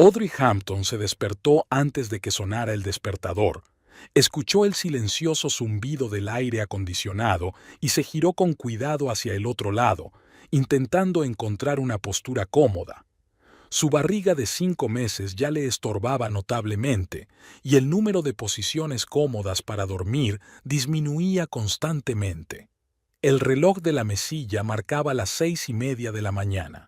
Audrey Hampton se despertó antes de que sonara el despertador. Escuchó el silencioso zumbido del aire acondicionado y se giró con cuidado hacia el otro lado, intentando encontrar una postura cómoda. Su barriga de 5 meses ya le estorbaba notablemente, y el número de posiciones cómodas para dormir disminuía constantemente. El reloj de la mesilla marcaba las 6:30 de la mañana.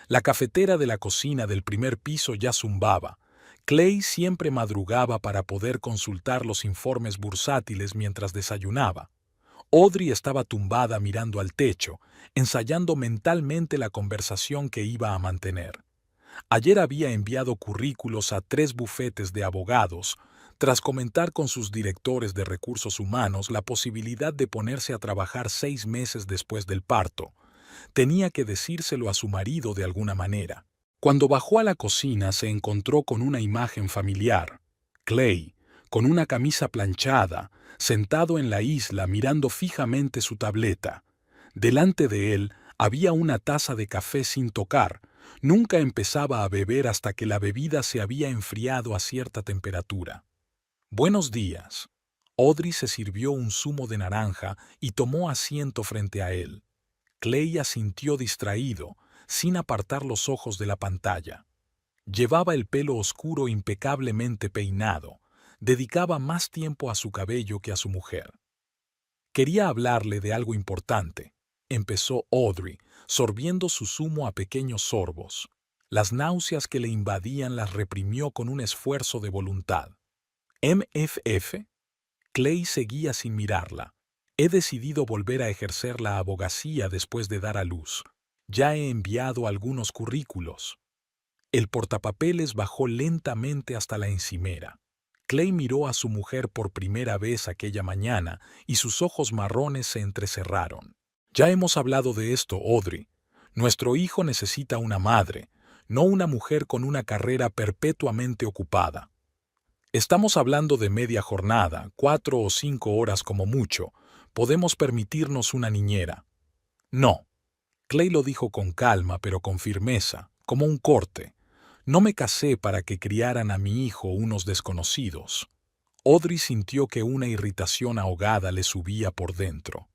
La cafetera de la cocina del primer piso ya zumbaba. Clay siempre madrugaba para poder consultar los informes bursátiles mientras desayunaba. Audrey estaba tumbada mirando al techo, ensayando mentalmente la conversación que iba a mantener. Ayer había enviado currículos a 3 bufetes de abogados, tras comentar con sus directores de recursos humanos la posibilidad de ponerse a trabajar 6 meses después del parto. Tenía que decírselo a su marido de alguna manera. Cuando bajó a la cocina se encontró con una imagen familiar. Clay, con una camisa planchada, sentado en la isla mirando fijamente su tableta. Delante de él había una taza de café sin tocar. Nunca empezaba a beber hasta que la bebida se había enfriado a cierta temperatura. «Buenos días». Audrey se sirvió un zumo de naranja y tomó asiento frente a él. Clay asintió distraído, sin apartar los ojos de la pantalla. Llevaba el pelo oscuro impecablemente peinado. Dedicaba más tiempo a su cabello que a su mujer. «Quería hablarle de algo importante», empezó Audrey, sorbiendo su zumo a pequeños sorbos. Las náuseas que le invadían las reprimió con un esfuerzo de voluntad. «¿MFF?» Clay seguía sin mirarla. «He decidido volver a ejercer la abogacía después de dar a luz. Ya he enviado algunos currículos». El portapapeles bajó lentamente hasta la encimera. Clay miró a su mujer por primera vez aquella mañana y sus ojos marrones se entrecerraron. «Ya hemos hablado de esto, Audrey. Nuestro hijo necesita una madre, no una mujer con una carrera perpetuamente ocupada. Estamos hablando de media jornada, 4 o 5 horas como mucho. Podemos permitirnos una niñera». «No». Clay lo dijo con calma pero con firmeza, como un corte. «No me casé para que criaran a mi hijo unos desconocidos». Audrey sintió que una irritación ahogada le subía por dentro.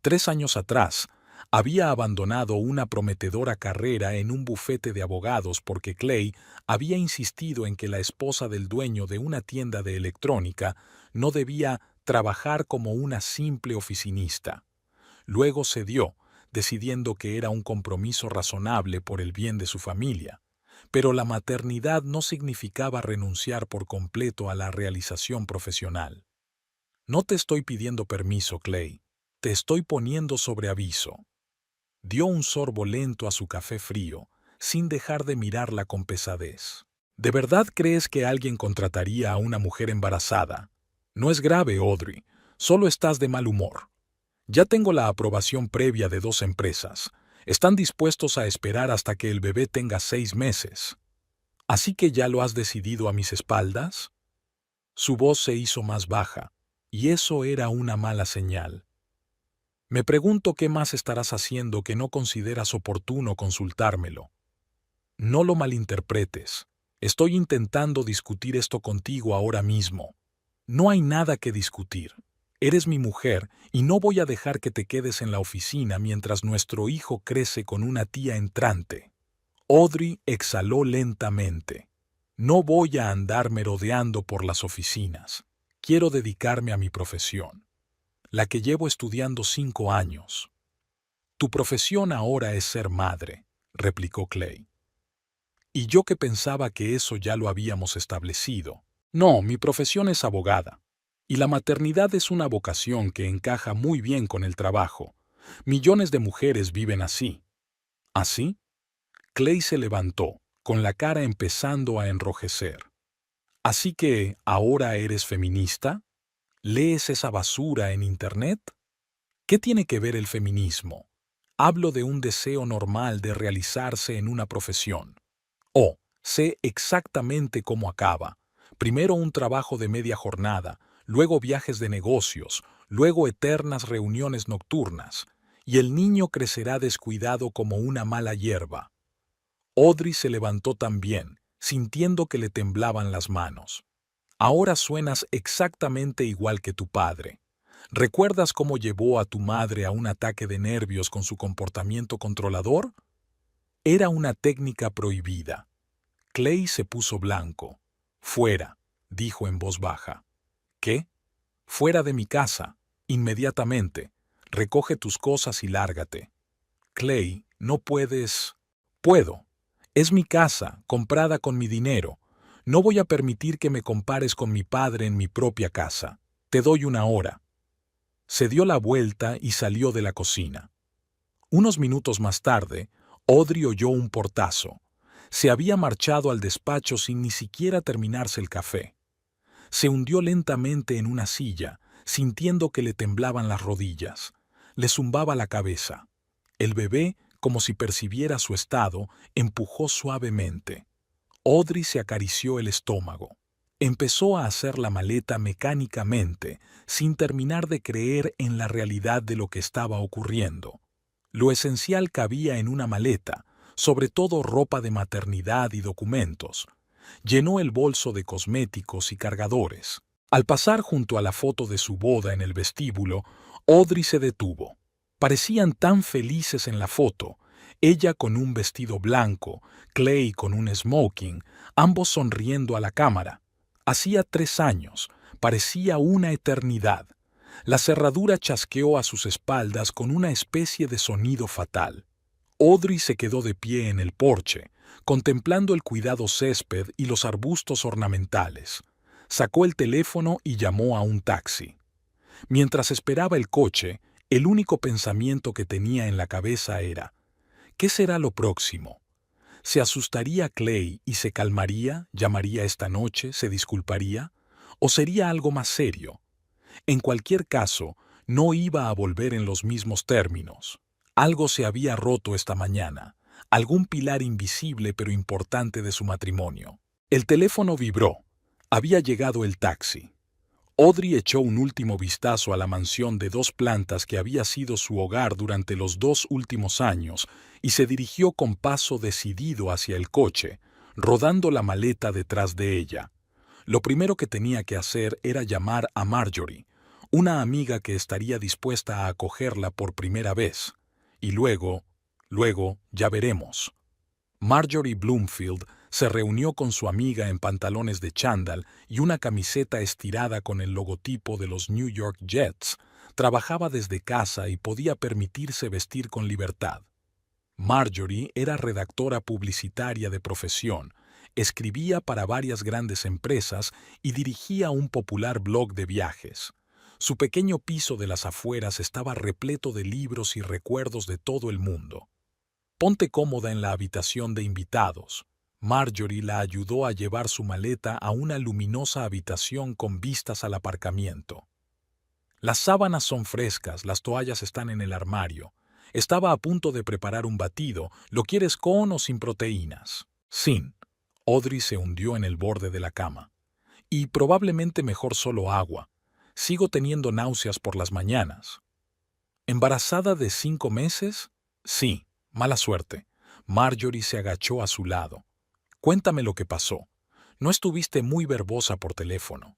3 años atrás, había abandonado una prometedora carrera en un bufete de abogados porque Clay había insistido en que la esposa del dueño de una tienda de electrónica no debía trabajar como una simple oficinista. Luego cedió, decidiendo que era un compromiso razonable por el bien de su familia. Pero la maternidad no significaba renunciar por completo a la realización profesional. «No te estoy pidiendo permiso, Clay. Te estoy poniendo sobre aviso». Dio un sorbo lento a su café frío, sin dejar de mirarla con pesadez. «¿De verdad crees que alguien contrataría a una mujer embarazada? No es grave, Audrey. Solo estás de mal humor. Ya tengo la aprobación previa de 2 empresas. Están dispuestos a esperar hasta que el bebé tenga 6 meses. ¿Así que ya lo has decidido a mis espaldas?» Su voz se hizo más baja, y eso era una mala señal. «Me pregunto qué más estarás haciendo que no consideras oportuno consultármelo. No lo malinterpretes. Estoy intentando discutir esto contigo ahora mismo. No hay nada que discutir. Eres mi mujer y no voy a dejar que te quedes en la oficina mientras nuestro hijo crece con una tía entrante». Audrey exhaló lentamente. «No voy a andar merodeando por las oficinas. Quiero dedicarme a mi profesión, la que llevo estudiando 5 años». «Tu profesión ahora es ser madre», replicó Clay. «Y yo que pensaba que eso ya lo habíamos establecido. No, mi profesión es abogada. Y la maternidad es una vocación que encaja muy bien con el trabajo. Millones de mujeres viven así». «¿Así?» Clay se levantó, con la cara empezando a enrojecer. «¿Así que ahora eres feminista? ¿Lees esa basura en Internet? ¿Qué tiene que ver el feminismo? Hablo de un deseo normal de realizarse en una profesión. Oh, sé exactamente cómo acaba. Primero un trabajo de media jornada, luego viajes de negocios, luego eternas reuniones nocturnas, y el niño crecerá descuidado como una mala hierba». Audrey se levantó también, sintiendo que le temblaban las manos. Ahora suenas exactamente igual que tu padre. ¿Recuerdas cómo llevó a tu madre a un ataque de nervios con su comportamiento controlador? Era una técnica prohibida. Clay se puso blanco. Fuera, dijo en voz baja. ¿Qué? Fuera de mi casa, inmediatamente. Recoge tus cosas y lárgate. Clay, no puedes. Puedo. Es mi casa, comprada con mi dinero. No voy a permitir que me compares con mi padre en mi propia casa. Te doy una hora. Se dio la vuelta y salió de la cocina. Unos minutos más tarde, Audrey oyó un portazo. Se había marchado al despacho sin ni siquiera terminarse el café. Se hundió lentamente en una silla, sintiendo que le temblaban las rodillas. Le zumbaba la cabeza. El bebé, como si percibiera su estado, empujó suavemente. Audrey se acarició el estómago. Empezó a hacer la maleta mecánicamente, sin terminar de creer en la realidad de lo que estaba ocurriendo. Lo esencial cabía en una maleta, sobre todo ropa de maternidad y documentos. Llenó el bolso de cosméticos y cargadores. Al pasar junto a la foto de su boda en el vestíbulo, Audrey se detuvo. Parecían tan felices en la foto, ella con un vestido blanco, Clay con un smoking, ambos sonriendo a la cámara. Hacía 3 años, parecía una eternidad. La cerradura chasqueó a sus espaldas con una especie de sonido fatal. Audrey se quedó de pie en el porche, contemplando el cuidado césped y los arbustos ornamentales. Sacó el teléfono y llamó a un taxi. Mientras esperaba el coche, el único pensamiento que tenía en la cabeza era: ¿qué será lo próximo? ¿Se asustaría Clay y se calmaría, llamaría esta noche, se disculparía? ¿O sería algo más serio? En cualquier caso, no iba a volver en los mismos términos. Algo se había roto esta mañana, algún pilar invisible pero importante de su matrimonio. El teléfono vibró. Había llegado el taxi. Audrey echó un último vistazo a la mansión de 2 plantas que había sido su hogar durante los 2 últimos años y se dirigió con paso decidido hacia el coche, rodando la maleta detrás de ella. Lo primero que tenía que hacer era llamar a Marjorie, una amiga que estaría dispuesta a acogerla por primera vez. Y luego, ya veremos. Marjorie Bloomfield se reunió con su amiga en pantalones de chándal y una camiseta estirada con el logotipo de los New York Jets. Trabajaba desde casa y podía permitirse vestir con libertad. Marjorie era redactora publicitaria de profesión, escribía para varias grandes empresas y dirigía un popular blog de viajes. Su pequeño piso de las afueras estaba repleto de libros y recuerdos de todo el mundo. Ponte cómoda en la habitación de invitados. Marjorie la ayudó a llevar su maleta a una luminosa habitación con vistas al aparcamiento. Las sábanas son frescas, las toallas están en el armario. Estaba a punto de preparar un batido. ¿Lo quieres con o sin proteínas? Sin. Audrey se hundió en el borde de la cama. Y probablemente mejor solo agua. Sigo teniendo náuseas por las mañanas. ¿Embarazada de 5 meses? Sí. Mala suerte. Marjorie se agachó a su lado. Cuéntame lo que pasó. No estuviste muy verbosa por teléfono.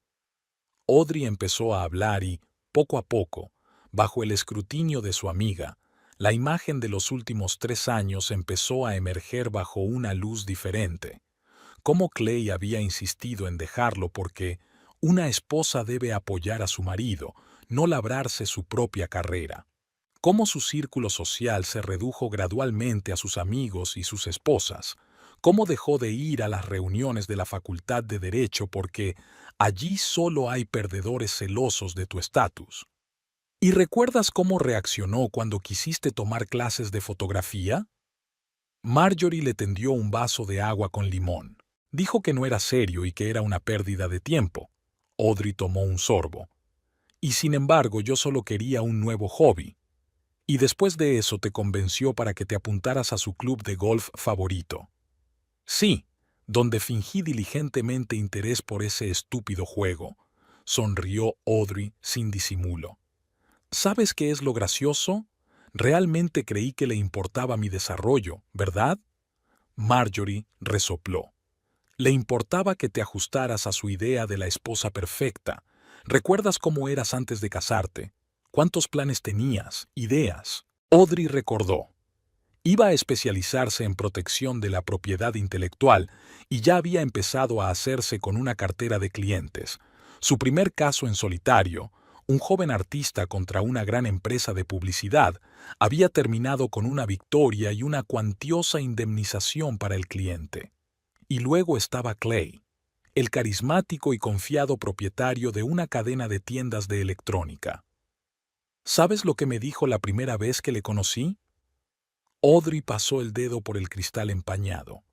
Audrey empezó a hablar y, poco a poco, bajo el escrutinio de su amiga, la imagen de los últimos 3 años empezó a emerger bajo una luz diferente. Cómo Clay había insistido en dejarlo porque una esposa debe apoyar a su marido, no labrarse su propia carrera. Cómo su círculo social se redujo gradualmente a sus amigos y sus esposas. Cómo dejó de ir a las reuniones de la Facultad de Derecho porque allí solo hay perdedores celosos de tu estatus. ¿Y recuerdas cómo reaccionó cuando quisiste tomar clases de fotografía? Marjorie le tendió un vaso de agua con limón. Dijo que no era serio y que era una pérdida de tiempo. Audrey tomó un sorbo. Y sin embargo, yo solo quería un nuevo hobby. Y después de eso te convenció para que te apuntaras a su club de golf favorito. Sí, donde fingí diligentemente interés por ese estúpido juego. Sonrió Audrey sin disimulo. ¿Sabes qué es lo gracioso? Realmente creí que le importaba mi desarrollo, ¿verdad? Marjorie resopló. Le importaba que te ajustaras a su idea de la esposa perfecta. ¿Recuerdas cómo eras antes de casarte? ¿Cuántos planes tenías? ¿Ideas? Audrey recordó. Iba a especializarse en protección de la propiedad intelectual y ya había empezado a hacerse con una cartera de clientes. Su primer caso en solitario, un joven artista contra una gran empresa de publicidad, había terminado con una victoria y una cuantiosa indemnización para el cliente. Y luego estaba Clay, el carismático y confiado propietario de una cadena de tiendas de electrónica. ¿Sabes lo que me dijo la primera vez que le conocí? Audrey pasó el dedo por el cristal empañado.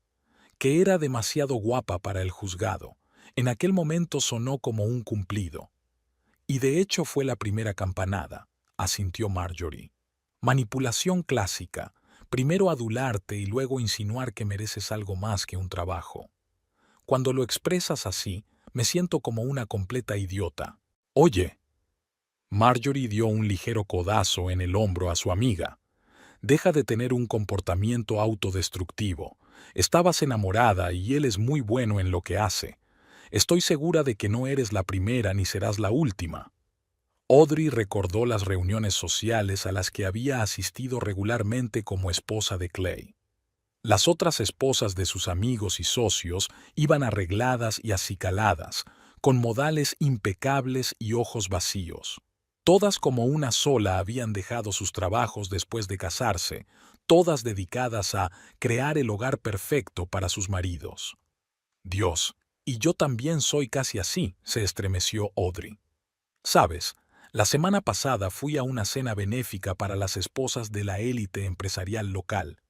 Que era demasiado guapa para el juzgado. En aquel momento sonó como un cumplido. Y de hecho fue la primera campanada, asintió Marjorie. Manipulación clásica. Primero adularte y luego insinuar que mereces algo más que un trabajo. Cuando lo expresas así, me siento como una completa idiota. Oye. Marjorie dio un ligero codazo en el hombro a su amiga. Deja de tener un comportamiento autodestructivo. Estabas enamorada y él es muy bueno en lo que hace. Estoy segura de que no eres la primera ni serás la última. Audrey recordó las reuniones sociales a las que había asistido regularmente como esposa de Clay. Las otras esposas de sus amigos y socios iban arregladas y acicaladas, con modales impecables y ojos vacíos. Todas como una sola habían dejado sus trabajos después de casarse, todas dedicadas a crear el hogar perfecto para sus maridos. Dios, y yo también soy casi así, se estremeció Audrey. Sabes, la semana pasada fui a una cena benéfica para las esposas de la élite empresarial local.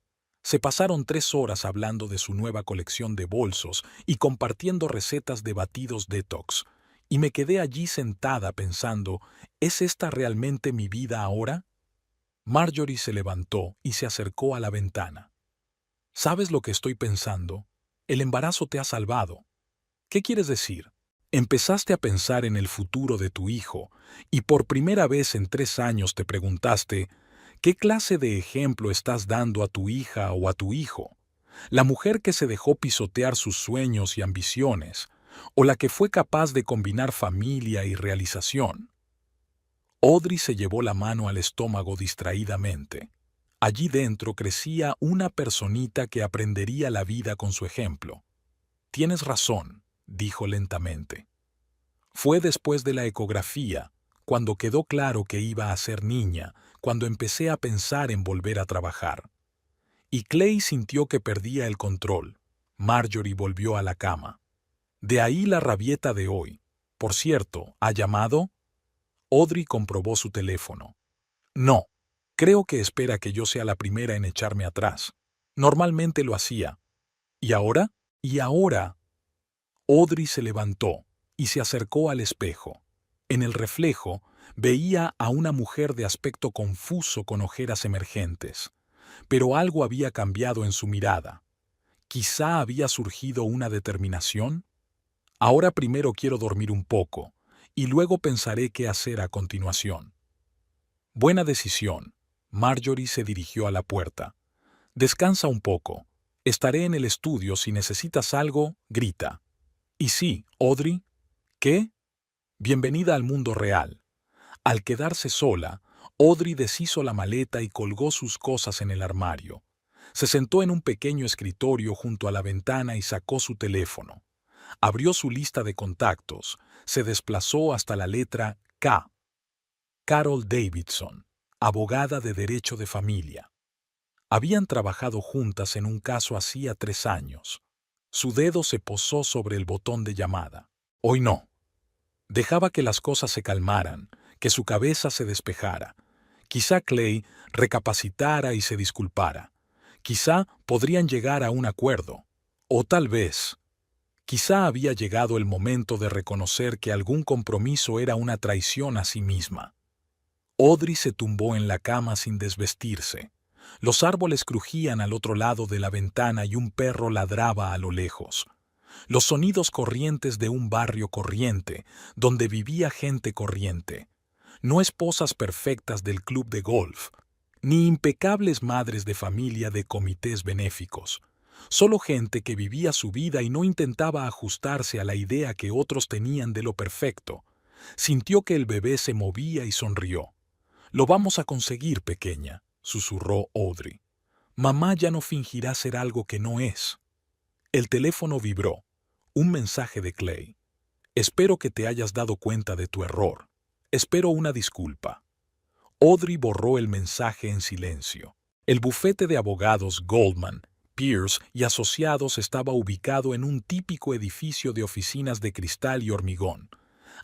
Se pasaron 3 horas hablando de su nueva colección de bolsos y compartiendo recetas de batidos detox. Y me quedé allí sentada pensando, ¿es esta realmente mi vida ahora? Marjorie se levantó y se acercó a la ventana. ¿Sabes lo que estoy pensando? El embarazo te ha salvado. ¿Qué quieres decir? Empezaste a pensar en el futuro de tu hijo y por primera vez en 3 años te preguntaste, ¿qué clase de ejemplo estás dando a tu hija o a tu hijo? ¿La mujer que se dejó pisotear sus sueños y ambiciones, o la que fue capaz de combinar familia y realización? Audrey se llevó la mano al estómago distraídamente. Allí dentro crecía una personita que aprendería la vida con su ejemplo. Tienes razón, dijo lentamente. Fue después de la ecografía, cuando quedó claro que iba a ser niña, cuando empecé a pensar en volver a trabajar. Y Clay sintió que perdía el control. Marjorie volvió a la cama. De ahí la rabieta de hoy. Por cierto, ¿ha llamado? Audrey comprobó su teléfono. No. Creo que espera que yo sea la primera en echarme atrás. Normalmente lo hacía. ¿Y ahora? ¿Y ahora? Audrey se levantó y se acercó al espejo. En el reflejo veía a una mujer de aspecto confuso con ojeras emergentes. Pero algo había cambiado en su mirada. Quizá había surgido una determinación. Ahora primero quiero dormir un poco, y luego pensaré qué hacer a continuación. Buena decisión. Marjorie se dirigió a la puerta. Descansa un poco. Estaré en el estudio si necesitas algo, grita. Y sí, Audrey. ¿Qué? Bienvenida al mundo real. Al quedarse sola, Audrey deshizo la maleta y colgó sus cosas en el armario. Se sentó en un pequeño escritorio junto a la ventana y sacó su teléfono. Abrió su lista de contactos, se desplazó hasta la letra K. Carol Davidson, abogada de derecho de familia. Habían trabajado juntas en un caso hacía 3 años. Su dedo se posó sobre el botón de llamada. Hoy no. Dejaba que las cosas se calmaran, que su cabeza se despejara. Quizá Clay recapacitara y se disculpara. Quizá podrían llegar a un acuerdo. O tal vez, quizá había llegado el momento de reconocer que algún compromiso era una traición a sí misma. Audrey se tumbó en la cama sin desvestirse. Los árboles crujían al otro lado de la ventana y un perro ladraba a lo lejos. Los sonidos corrientes de un barrio corriente, donde vivía gente corriente. No esposas perfectas del club de golf, ni impecables madres de familia de comités benéficos. Solo gente que vivía su vida y no intentaba ajustarse a la idea que otros tenían de lo perfecto. Sintió que el bebé se movía y sonrió. «Lo vamos a conseguir, pequeña», susurró Audrey. «Mamá ya no fingirá ser algo que no es». El teléfono vibró. Un mensaje de Clay. «Espero que te hayas dado cuenta de tu error. Espero una disculpa». Audrey borró el mensaje en silencio. El bufete de abogados Goldman, Pierce y Asociados estaba ubicado en un típico edificio de oficinas de cristal y hormigón.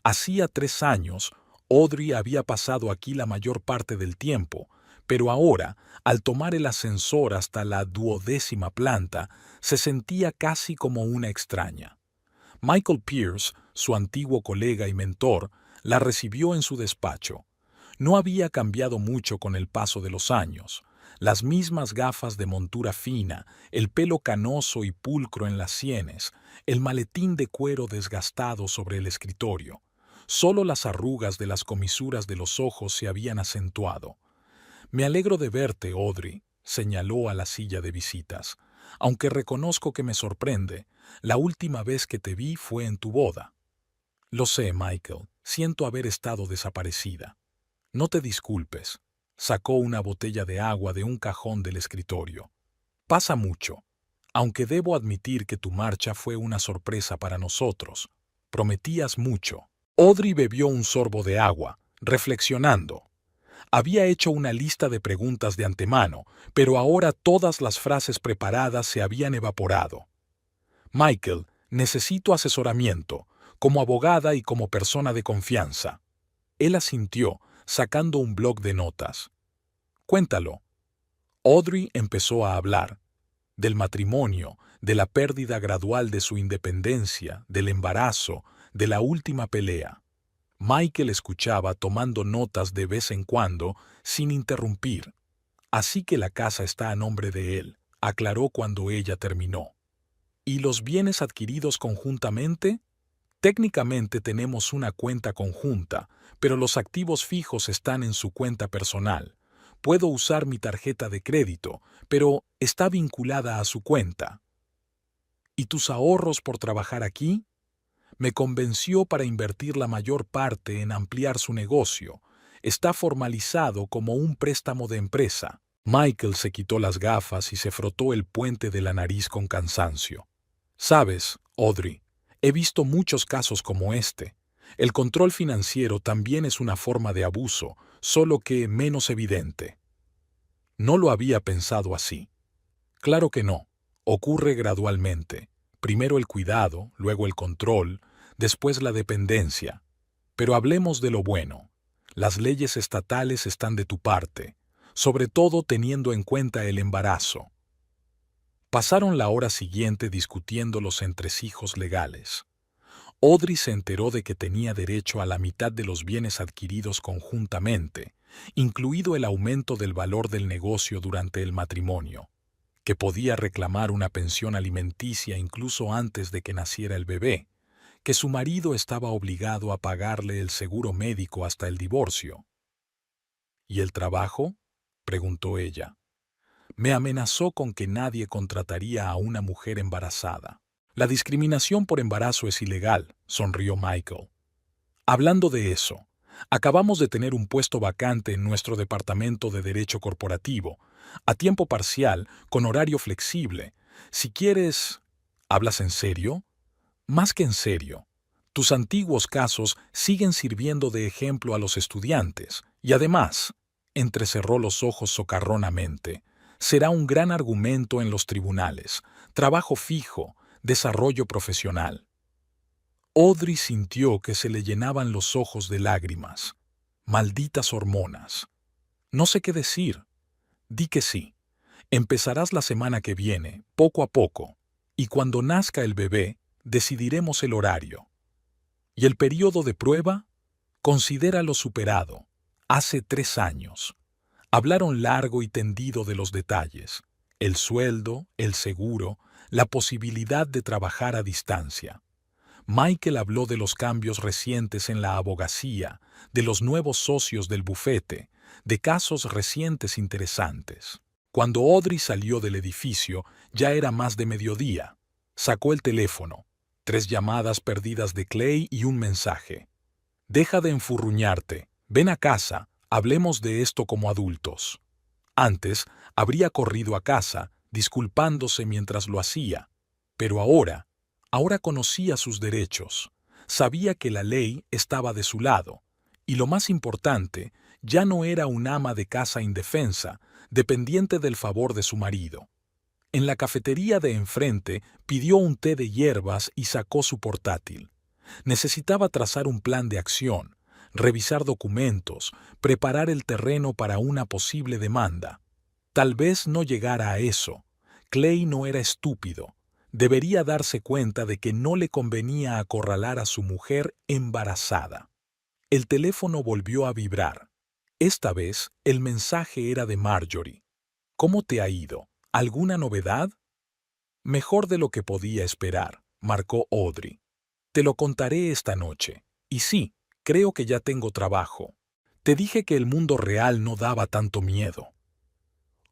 Hacía 3 años, Audrey había pasado aquí la mayor parte del tiempo, pero ahora, al tomar el ascensor hasta la 12ª planta, se sentía casi como una extraña. Michael Pierce, su antiguo colega y mentor, la recibió en su despacho. No había cambiado mucho con el paso de los años. Las mismas gafas de montura fina, el pelo canoso y pulcro en las sienes, el maletín de cuero desgastado sobre el escritorio. Solo las arrugas de las comisuras de los ojos se habían acentuado. «Me alegro de verte, Audrey», señaló a la silla de visitas. «Aunque reconozco que me sorprende, la última vez que te vi fue en tu boda». «Lo sé, Michael, siento haber estado desaparecida». «No te disculpes». Sacó una botella de agua de un cajón del escritorio. «Pasa mucho. Aunque debo admitir que tu marcha fue una sorpresa para nosotros. Prometías mucho». Audrey bebió un sorbo de agua, reflexionando. Había hecho una lista de preguntas de antemano, pero ahora todas las frases preparadas se habían evaporado. «Michael, necesito asesoramiento, como abogada y como persona de confianza». Él asintió, sacando un bloc de notas. «Cuéntalo». Audrey empezó a hablar. Del matrimonio, de la pérdida gradual de su independencia, del embarazo, de la última pelea. Michael escuchaba tomando notas de vez en cuando, sin interrumpir. «Así que la casa está a nombre de él», aclaró cuando ella terminó. «¿Y los bienes adquiridos conjuntamente?» «Técnicamente tenemos una cuenta conjunta, pero los activos fijos están en su cuenta personal. Puedo usar mi tarjeta de crédito, pero está vinculada a su cuenta». «¿Y tus ahorros por trabajar aquí?» «Me convenció para invertir la mayor parte en ampliar su negocio. Está formalizado como un préstamo de empresa». Michael se quitó las gafas y se frotó el puente de la nariz con cansancio. «Sabes, Audrey, he visto muchos casos como este. El control financiero también es una forma de abuso, solo que menos evidente». No lo había pensado así. Claro que no. Ocurre gradualmente. Primero el cuidado, luego el control, después la dependencia. Pero hablemos de lo bueno. Las leyes estatales están de tu parte, sobre todo teniendo en cuenta el embarazo. Pasaron la hora siguiente discutiendo los entresijos legales. Audrey se enteró de que tenía derecho a la mitad de los bienes adquiridos conjuntamente, incluido el aumento del valor del negocio durante el matrimonio, que podía reclamar una pensión alimenticia incluso antes de que naciera el bebé, que su marido estaba obligado a pagarle el seguro médico hasta el divorcio. «¿Y el trabajo?», preguntó ella. «Me amenazó con que nadie contrataría a una mujer embarazada». «La discriminación por embarazo es ilegal», sonrió Michael. «Hablando de eso, acabamos de tener un puesto vacante en nuestro departamento de Derecho Corporativo, a tiempo parcial, con horario flexible. Si quieres...» «¿Hablas en serio?» «Más que en serio. Tus antiguos casos siguen sirviendo de ejemplo a los estudiantes, y además», entrecerró los ojos socarronamente, «será un gran argumento en los tribunales. Trabajo fijo, desarrollo profesional». Audrey sintió que se le llenaban los ojos de lágrimas. Malditas hormonas. «No sé qué decir». «Di que sí. Empezarás la semana que viene, poco a poco, y cuando nazca el bebé, decidiremos el horario». «¿Y el periodo de prueba?» «Considéralo superado. Hace 3 años». Hablaron largo y tendido de los detalles: el sueldo, el seguro, la posibilidad de trabajar a distancia. Michael habló de los cambios recientes en la abogacía, de los nuevos socios del bufete, de casos recientes interesantes. Cuando Audrey salió del edificio, ya era más de mediodía. Sacó el teléfono. 3 llamadas perdidas de Clay y un mensaje. Deja de enfurruñarte. Ven a casa. Hablemos de esto como adultos. Antes, habría corrido a casa, disculpándose mientras lo hacía. Pero ahora conocía sus derechos. Sabía que la ley estaba de su lado. Y lo más importante, ya no era un ama de casa indefensa, dependiente del favor de su marido. En la cafetería de enfrente pidió un té de hierbas y sacó su portátil. Necesitaba trazar un plan de acción, revisar documentos, preparar el terreno para una posible demanda. Tal vez no llegara a eso. Clay no era estúpido. Debería darse cuenta de que no le convenía acorralar a su mujer embarazada. El teléfono volvió a vibrar. Esta vez, el mensaje era de Marjorie. ¿Cómo te ha ido? ¿Alguna novedad? Mejor de lo que podía esperar, marcó Audrey. Te lo contaré esta noche. Y sí, creo que ya tengo trabajo. Te dije que el mundo real no daba tanto miedo.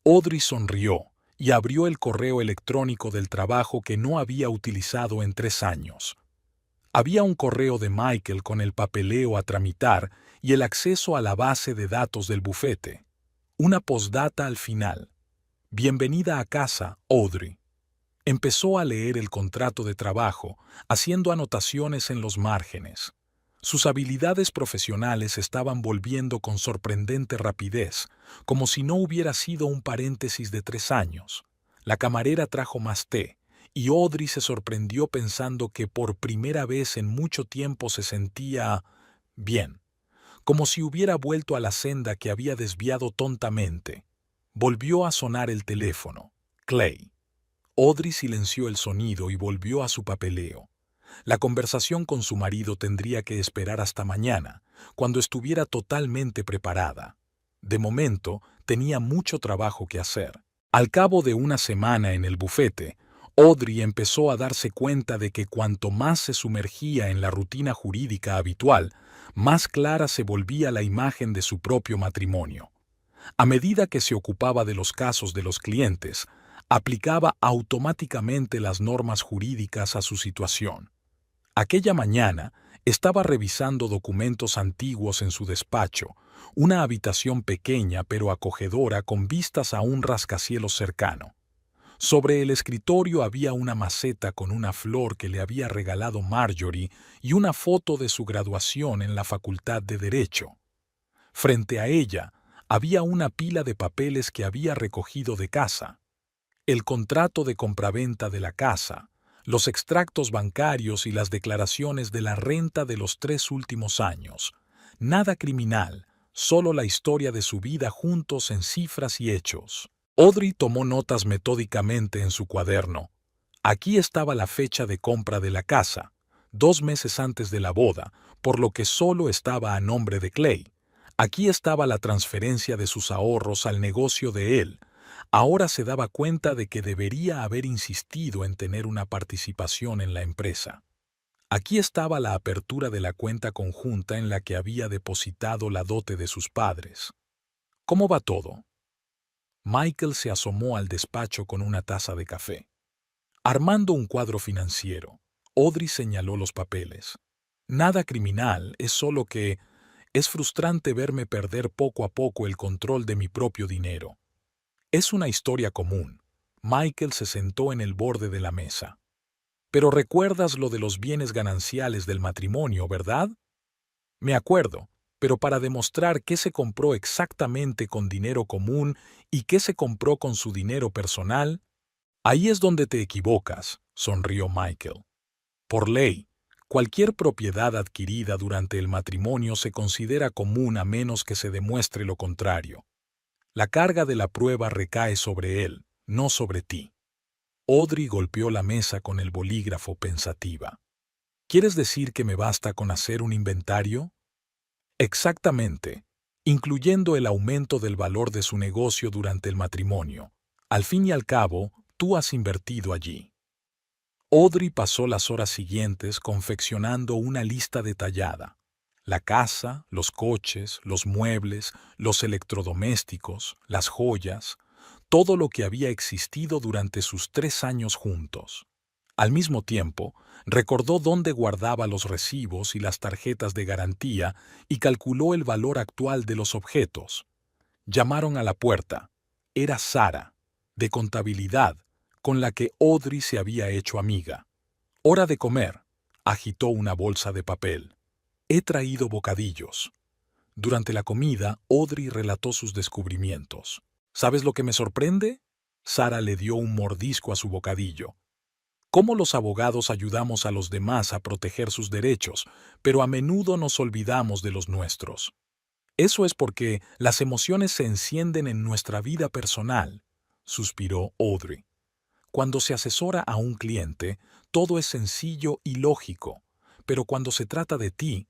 Audrey sonrió y abrió el correo electrónico del trabajo que no había utilizado en 3 años. Había un correo de Michael con el papeleo a tramitar y el acceso a la base de datos del bufete. Una postdata al final. Bienvenida a casa, Audrey. Empezó a leer el contrato de trabajo, haciendo anotaciones en los márgenes. Sus habilidades profesionales estaban volviendo con sorprendente rapidez, como si no hubiera sido un paréntesis de 3 años. La camarera trajo más té, y Audrey se sorprendió pensando que por primera vez en mucho tiempo se sentía bien, como si hubiera vuelto a la senda que había desviado tontamente. Volvió a sonar el teléfono. Clay. Audrey silenció el sonido y volvió a su papeleo. La conversación con su marido tendría que esperar hasta mañana, cuando estuviera totalmente preparada. De momento, tenía mucho trabajo que hacer. Al cabo de una semana en el bufete, Audrey empezó a darse cuenta de que cuanto más se sumergía en la rutina jurídica habitual, más clara se volvía la imagen de su propio matrimonio. A medida que se ocupaba de los casos de los clientes, aplicaba automáticamente las normas jurídicas a su situación. Aquella mañana estaba revisando documentos antiguos en su despacho, una habitación pequeña pero acogedora con vistas a un rascacielos cercano. Sobre el escritorio había una maceta con una flor que le había regalado Marjorie y una foto de su graduación en la Facultad de Derecho. Frente a ella había una pila de papeles que había recogido de casa. El contrato de compraventa de la casa, los extractos bancarios y las declaraciones de la renta de los 3 últimos años. Nada criminal, solo la historia de su vida juntos en cifras y hechos. Audrey tomó notas metódicamente en su cuaderno. Aquí estaba la fecha de compra de la casa, 2 meses antes de la boda, por lo que solo estaba a nombre de Clay. Aquí estaba la transferencia de sus ahorros al negocio de él. Ahora se daba cuenta de que debería haber insistido en tener una participación en la empresa. Aquí estaba la apertura de la cuenta conjunta en la que había depositado la dote de sus padres. ¿Cómo va todo? Michael se asomó al despacho con una taza de café. Armando un cuadro financiero, Audrey señaló los papeles. Nada criminal, es solo que es frustrante verme perder poco a poco el control de mi propio dinero. Es una historia común. Michael se sentó en el borde de la mesa. Pero recuerdas lo de los bienes gananciales del matrimonio, ¿verdad? Me acuerdo, pero para demostrar qué se compró exactamente con dinero común y qué se compró con su dinero personal, ahí es donde te equivocas, sonrió Michael. Por ley, cualquier propiedad adquirida durante el matrimonio se considera común a menos que se demuestre lo contrario. La carga de la prueba recae sobre él, no sobre ti. Audrey golpeó la mesa con el bolígrafo pensativa. ¿Quieres decir que me basta con hacer un inventario? Exactamente, incluyendo el aumento del valor de su negocio durante el matrimonio. Al fin y al cabo, tú has invertido allí. Audrey pasó las horas siguientes confeccionando una lista detallada. La casa, los coches, los muebles, los electrodomésticos, las joyas, todo lo que había existido durante sus 3 años juntos. Al mismo tiempo, recordó dónde guardaba los recibos y las tarjetas de garantía y calculó el valor actual de los objetos. Llamaron a la puerta. Era Sara, de contabilidad, con la que Audrey se había hecho amiga. «Hora de comer», agitó una bolsa de papel. «He traído bocadillos». Durante la comida, Audrey relató sus descubrimientos. «¿Sabes lo que me sorprende?». Sara le dio un mordisco a su bocadillo. «Cómo los abogados ayudamos a los demás a proteger sus derechos, pero a menudo nos olvidamos de los nuestros. Eso es porque las emociones se encienden en nuestra vida personal», suspiró Audrey. «Cuando se asesora a un cliente, todo es sencillo y lógico, pero cuando se trata de ti,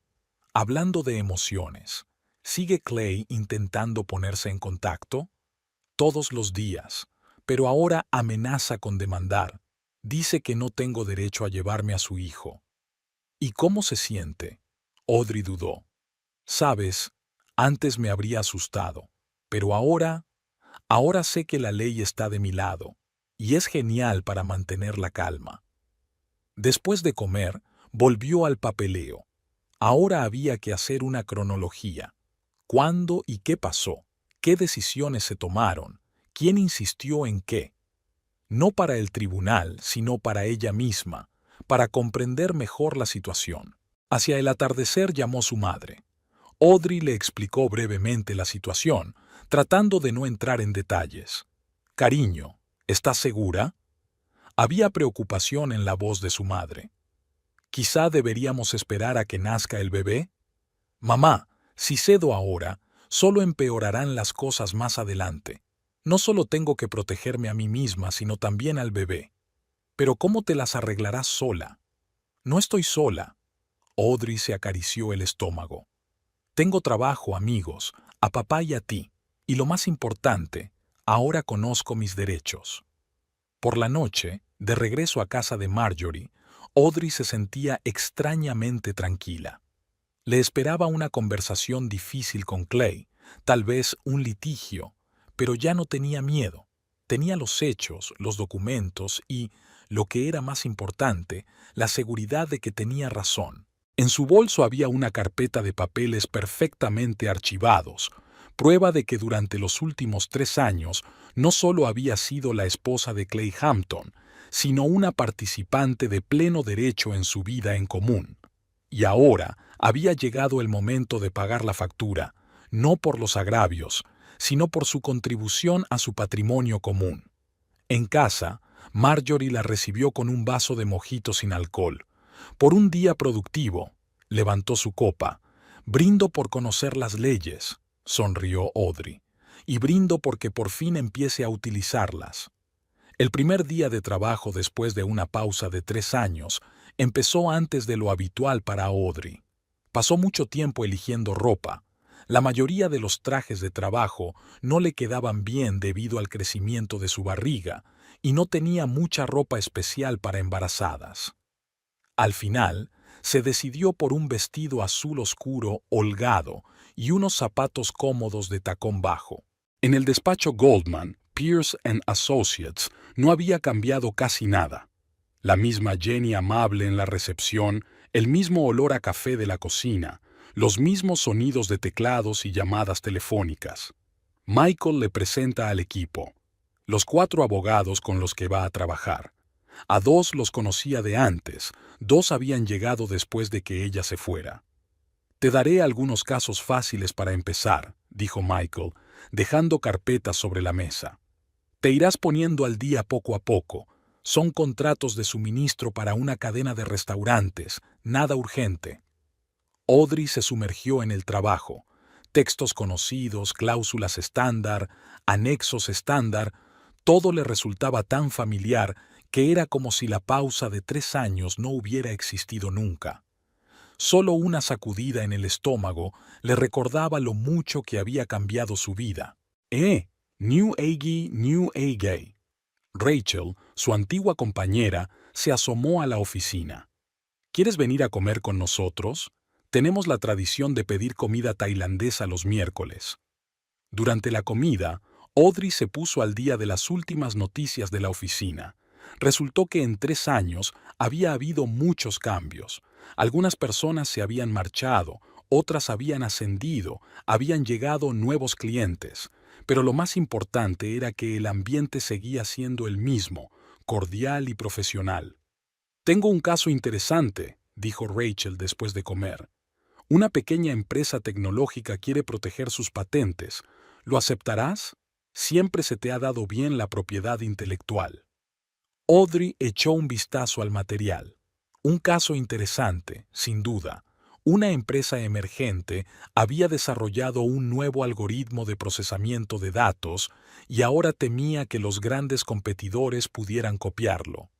hablando de emociones, ¿sigue Clay intentando ponerse en contacto?». «Todos los días, pero ahora amenaza con demandar. Dice que no tengo derecho a llevarme a su hijo». «¿Y cómo se siente?». Audrey dudó. «Sabes, antes me habría asustado, pero ahora sé que la ley está de mi lado, y es genial para mantener la calma». Después de comer, volvió al papeleo. Ahora había que hacer una cronología. ¿Cuándo y qué pasó? ¿Qué decisiones se tomaron? ¿Quién insistió en qué? No para el tribunal, sino para ella misma, para comprender mejor la situación. Hacia el atardecer llamó su madre. Audrey le explicó brevemente la situación, tratando de no entrar en detalles. «Cariño, ¿estás segura?». Había preocupación en la voz de su madre. «Quizá deberíamos esperar a que nazca el bebé». «Mamá, si cedo ahora, solo empeorarán las cosas más adelante. No solo tengo que protegerme a mí misma, sino también al bebé». «Pero ¿cómo te las arreglarás sola?». «No estoy sola». Audrey se acarició el estómago. «Tengo trabajo, amigos, a papá y a ti. Y lo más importante, ahora conozco mis derechos». Por la noche, de regreso a casa de Marjorie, Audrey se sentía extrañamente tranquila. Le esperaba una conversación difícil con Clay, tal vez un litigio, pero ya no tenía miedo. Tenía los hechos, los documentos y, lo que era más importante, la seguridad de que tenía razón. En su bolso había una carpeta de papeles perfectamente archivados, prueba de que durante los últimos 3 años no solo había sido la esposa de Clay Hampton, sino una participante de pleno derecho en su vida en común. Y ahora había llegado el momento de pagar la factura, no por los agravios, sino por su contribución a su patrimonio común. En casa, Marjorie la recibió con un vaso de mojito sin alcohol. «Por un día productivo», levantó su copa. «Brindo por conocer las leyes», sonrió Audrey, «y brindo porque por fin empiece a utilizarlas». El primer día de trabajo después de una pausa de 3 años empezó antes de lo habitual para Audrey. Pasó mucho tiempo eligiendo ropa. La mayoría de los trajes de trabajo no le quedaban bien debido al crecimiento de su barriga y no tenía mucha ropa especial para embarazadas. Al final, se decidió por un vestido azul oscuro holgado y unos zapatos cómodos de tacón bajo. En el despacho Goldman, Pierce & Associates no había cambiado casi nada. La misma Jenny amable en la recepción, el mismo olor a café de la cocina, los mismos sonidos de teclados y llamadas telefónicas. Michael le presenta al equipo, los 4 abogados con los que va a trabajar. A 2 los conocía de antes, 2 habían llegado después de que ella se fuera. «Te daré algunos casos fáciles para empezar», dijo Michael, dejando carpetas sobre la mesa. «Te irás poniendo al día poco a poco. Son contratos de suministro para una cadena de restaurantes, nada urgente». Audrey se sumergió en el trabajo. Textos conocidos, cláusulas estándar, anexos estándar, todo le resultaba tan familiar que era como si la pausa de 3 años no hubiera existido nunca. Solo una sacudida en el estómago le recordaba lo mucho que había cambiado su vida. New Aggie, New Aggie. Rachel, su antigua compañera, se asomó a la oficina. «¿Quieres venir a comer con nosotros? Tenemos la tradición de pedir comida tailandesa los miércoles». Durante la comida, Audrey se puso al día de las últimas noticias de la oficina. Resultó que en 3 años había habido muchos cambios. Algunas personas se habían marchado, otras habían ascendido, habían llegado nuevos clientes. Pero lo más importante era que el ambiente seguía siendo el mismo, cordial y profesional. «Tengo un caso interesante», dijo Rachel después de comer. «Una pequeña empresa tecnológica quiere proteger sus patentes. ¿Lo aceptarás? Siempre se te ha dado bien la propiedad intelectual». Audrey echó un vistazo al material. Un caso interesante, sin duda. Una empresa emergente había desarrollado un nuevo algoritmo de procesamiento de datos y ahora temía que los grandes competidores pudieran copiarlo.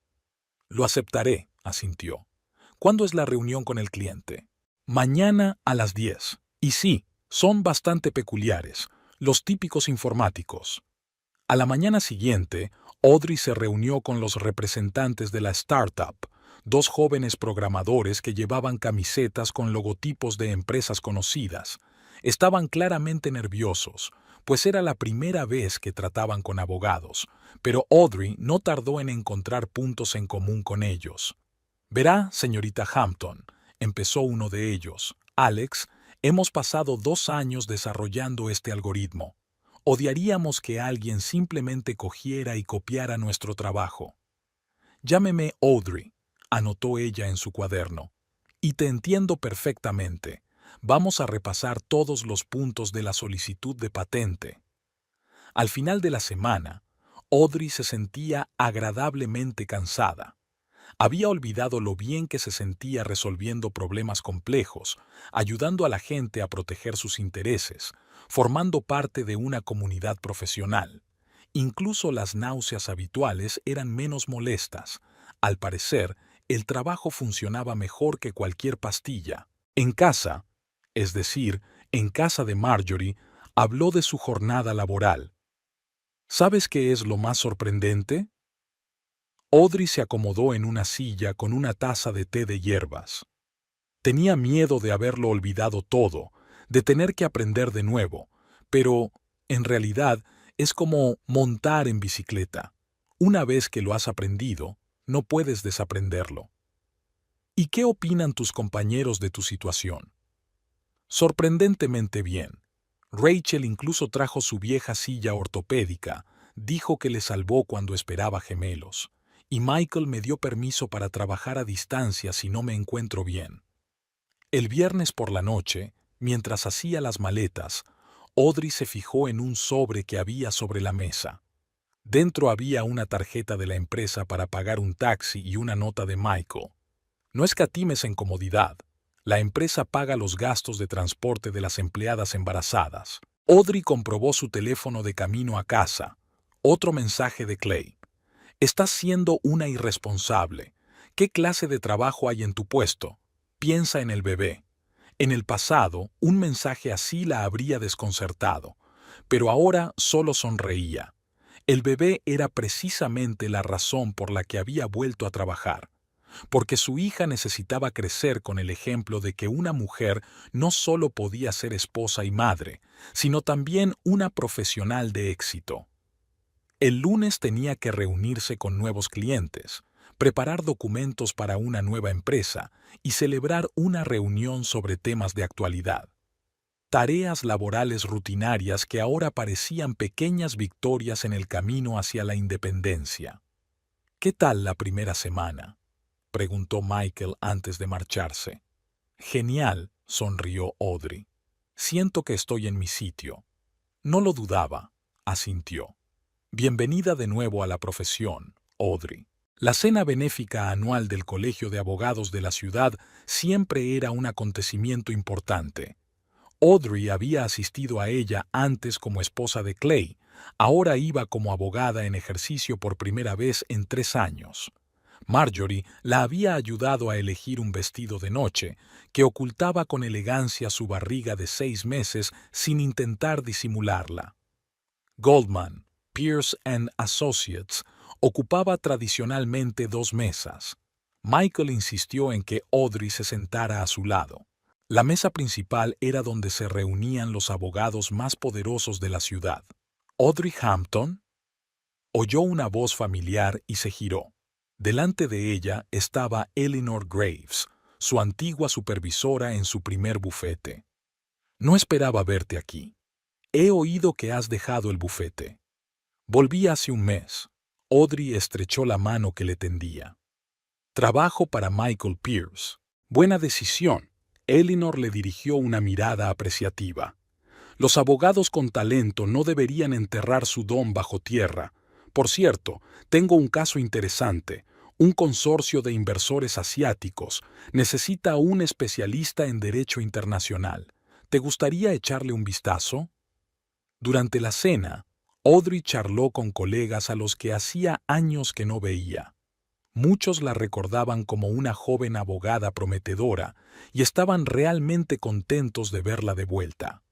«Lo aceptaré», asintió. «¿Cuándo es la reunión con el cliente?» «Mañana a las 10. Y sí, son bastante peculiares, los típicos informáticos». A la mañana siguiente, Audrey se reunió con los representantes de la startup, 2 jóvenes programadores que llevaban camisetas con logotipos de empresas conocidas. Estaban claramente nerviosos, pues era la primera vez que trataban con abogados, pero Audrey no tardó en encontrar puntos en común con ellos. «Verá, señorita Hampton», empezó uno de ellos, Alex, «hemos pasado 2 años desarrollando este algoritmo. Odiaríamos que alguien simplemente cogiera y copiara nuestro trabajo». «Llámeme Audrey», anotó ella en su cuaderno. «Y te entiendo perfectamente. Vamos a repasar todos los puntos de la solicitud de patente». Al final de la semana, Audrey se sentía agradablemente cansada. Había olvidado lo bien que se sentía resolviendo problemas complejos, ayudando a la gente a proteger sus intereses, formando parte de una comunidad profesional. Incluso las náuseas habituales eran menos molestas. Al parecer, el trabajo funcionaba mejor que cualquier pastilla. En casa, es decir, en casa de Marjorie, habló de su jornada laboral. ¿Sabes qué es lo más sorprendente? Audrey se acomodó en una silla con una taza de té de hierbas. Tenía miedo de haberlo olvidado todo, de tener que aprender de nuevo, pero, en realidad, es como montar en bicicleta. Una vez que lo has aprendido, no puedes desaprenderlo. ¿Y qué opinan tus compañeros de tu situación? Sorprendentemente bien. Rachel incluso trajo su vieja silla ortopédica, dijo que le salvó cuando esperaba gemelos. Y Michael me dio permiso para trabajar a distancia si no me encuentro bien. El viernes por la noche, mientras hacía las maletas, Audrey se fijó en un sobre que había sobre la mesa. Dentro había una tarjeta de la empresa para pagar un taxi y una nota de Michael. «No escatimes en comodidad. La empresa paga los gastos de transporte de las empleadas embarazadas». Audrey comprobó su teléfono de camino a casa. Otro mensaje de Clay. «Estás siendo una irresponsable. ¿Qué clase de trabajo hay en tu puesto? Piensa en el bebé». En el pasado, un mensaje así la habría desconcertado, pero ahora solo sonreía. El bebé era precisamente la razón por la que había vuelto a trabajar, porque su hija necesitaba crecer con el ejemplo de que una mujer no solo podía ser esposa y madre, sino también una profesional de éxito. El lunes tenía que reunirse con nuevos clientes, preparar documentos para una nueva empresa y celebrar una reunión sobre temas de actualidad. Tareas laborales rutinarias que ahora parecían pequeñas victorias en el camino hacia la independencia. «¿Qué tal la primera semana?», preguntó Michael antes de marcharse. «Genial», sonrió Audrey. «Siento que estoy en mi sitio». «No lo dudaba», asintió. «Bienvenida de nuevo a la profesión, Audrey». La cena benéfica anual del Colegio de Abogados de la ciudad siempre era un acontecimiento importante. Audrey había asistido a ella antes como esposa de Clay, ahora iba como abogada en ejercicio por primera vez en 3 años. Marjorie la había ayudado a elegir un vestido de noche que ocultaba con elegancia su barriga de 6 meses sin intentar disimularla. Goldman, Pierce & Associates, ocupaba tradicionalmente 2 mesas. Michael insistió en que Audrey se sentara a su lado. La mesa principal era donde se reunían los abogados más poderosos de la ciudad. ¿Audrey Hampton? Oyó una voz familiar y se giró. Delante de ella estaba Eleanor Graves, su antigua supervisora en su primer bufete. No esperaba verte aquí. He oído que has dejado el bufete. Volví hace un mes. Audrey estrechó la mano que le tendía. Trabajo para Michael Pierce. Buena decisión. Eleanor le dirigió una mirada apreciativa. Los abogados con talento no deberían enterrar su don bajo tierra. Por cierto, tengo un caso interesante. Un consorcio de inversores asiáticos necesita a un especialista en derecho internacional. ¿Te gustaría echarle un vistazo? Durante la cena, Audrey charló con colegas a los que hacía años que no veía. Muchos la recordaban como una joven abogada prometedora y estaban realmente contentos de verla de vuelta.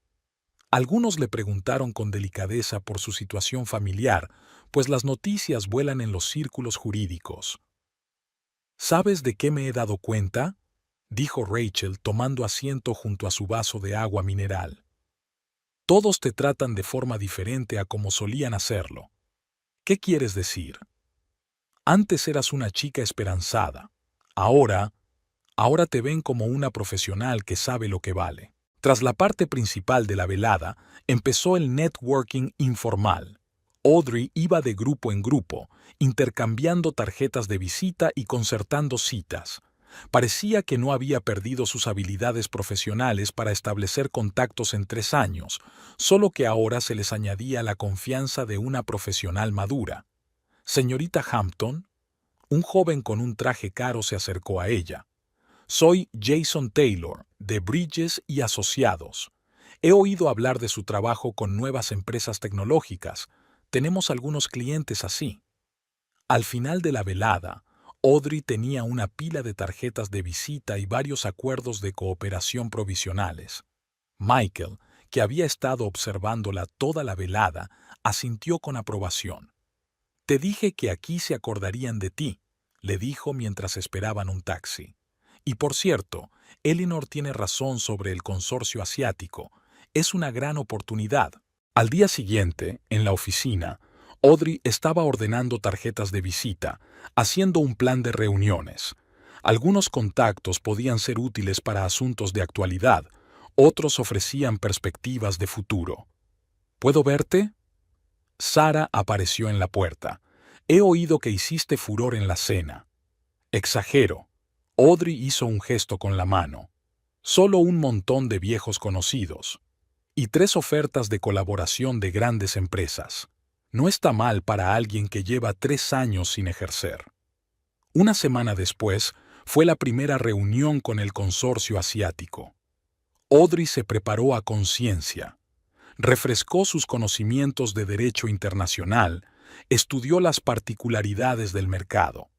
Algunos le preguntaron con delicadeza por su situación familiar, pues las noticias vuelan en los círculos jurídicos. ¿Sabes de qué me he dado cuenta?, dijo Rachel tomando asiento junto a su vaso de agua mineral. Todos te tratan de forma diferente a como solían hacerlo. ¿Qué quieres decir? Antes eras una chica esperanzada. Ahora te ven como una profesional que sabe lo que vale. Tras la parte principal de la velada, empezó el networking informal. Audrey iba de grupo en grupo, intercambiando tarjetas de visita y concertando citas. Parecía que no había perdido sus habilidades profesionales para establecer contactos en 3 años, solo que ahora se les añadía la confianza de una profesional madura. Señorita Hampton, un joven con un traje caro se acercó a ella. Soy Jason Taylor, de Bridges y Asociados. He oído hablar de su trabajo con nuevas empresas tecnológicas. Tenemos algunos clientes así. Al final de la velada, Audrey tenía una pila de tarjetas de visita y varios acuerdos de cooperación provisionales. Michael, que había estado observándola toda la velada, asintió con aprobación. «Te dije que aquí se acordarían de ti», le dijo mientras esperaban un taxi. «Y por cierto, Eleanor tiene razón sobre el consorcio asiático. Es una gran oportunidad». Al día siguiente, en la oficina, Audrey estaba ordenando tarjetas de visita, haciendo un plan de reuniones. Algunos contactos podían ser útiles para asuntos de actualidad, otros ofrecían perspectivas de futuro. ¿Puedo verte? Sara apareció en la puerta. He oído que hiciste furor en la cena. Exagero. Audrey hizo un gesto con la mano. Solo un montón de viejos conocidos. Y 3 ofertas de colaboración de grandes empresas. No está mal para alguien que lleva 3 años sin ejercer. Una semana después, fue la primera reunión con el consorcio asiático. Audrey se preparó a conciencia. Refrescó sus conocimientos de derecho internacional, estudió las particularidades del mercado.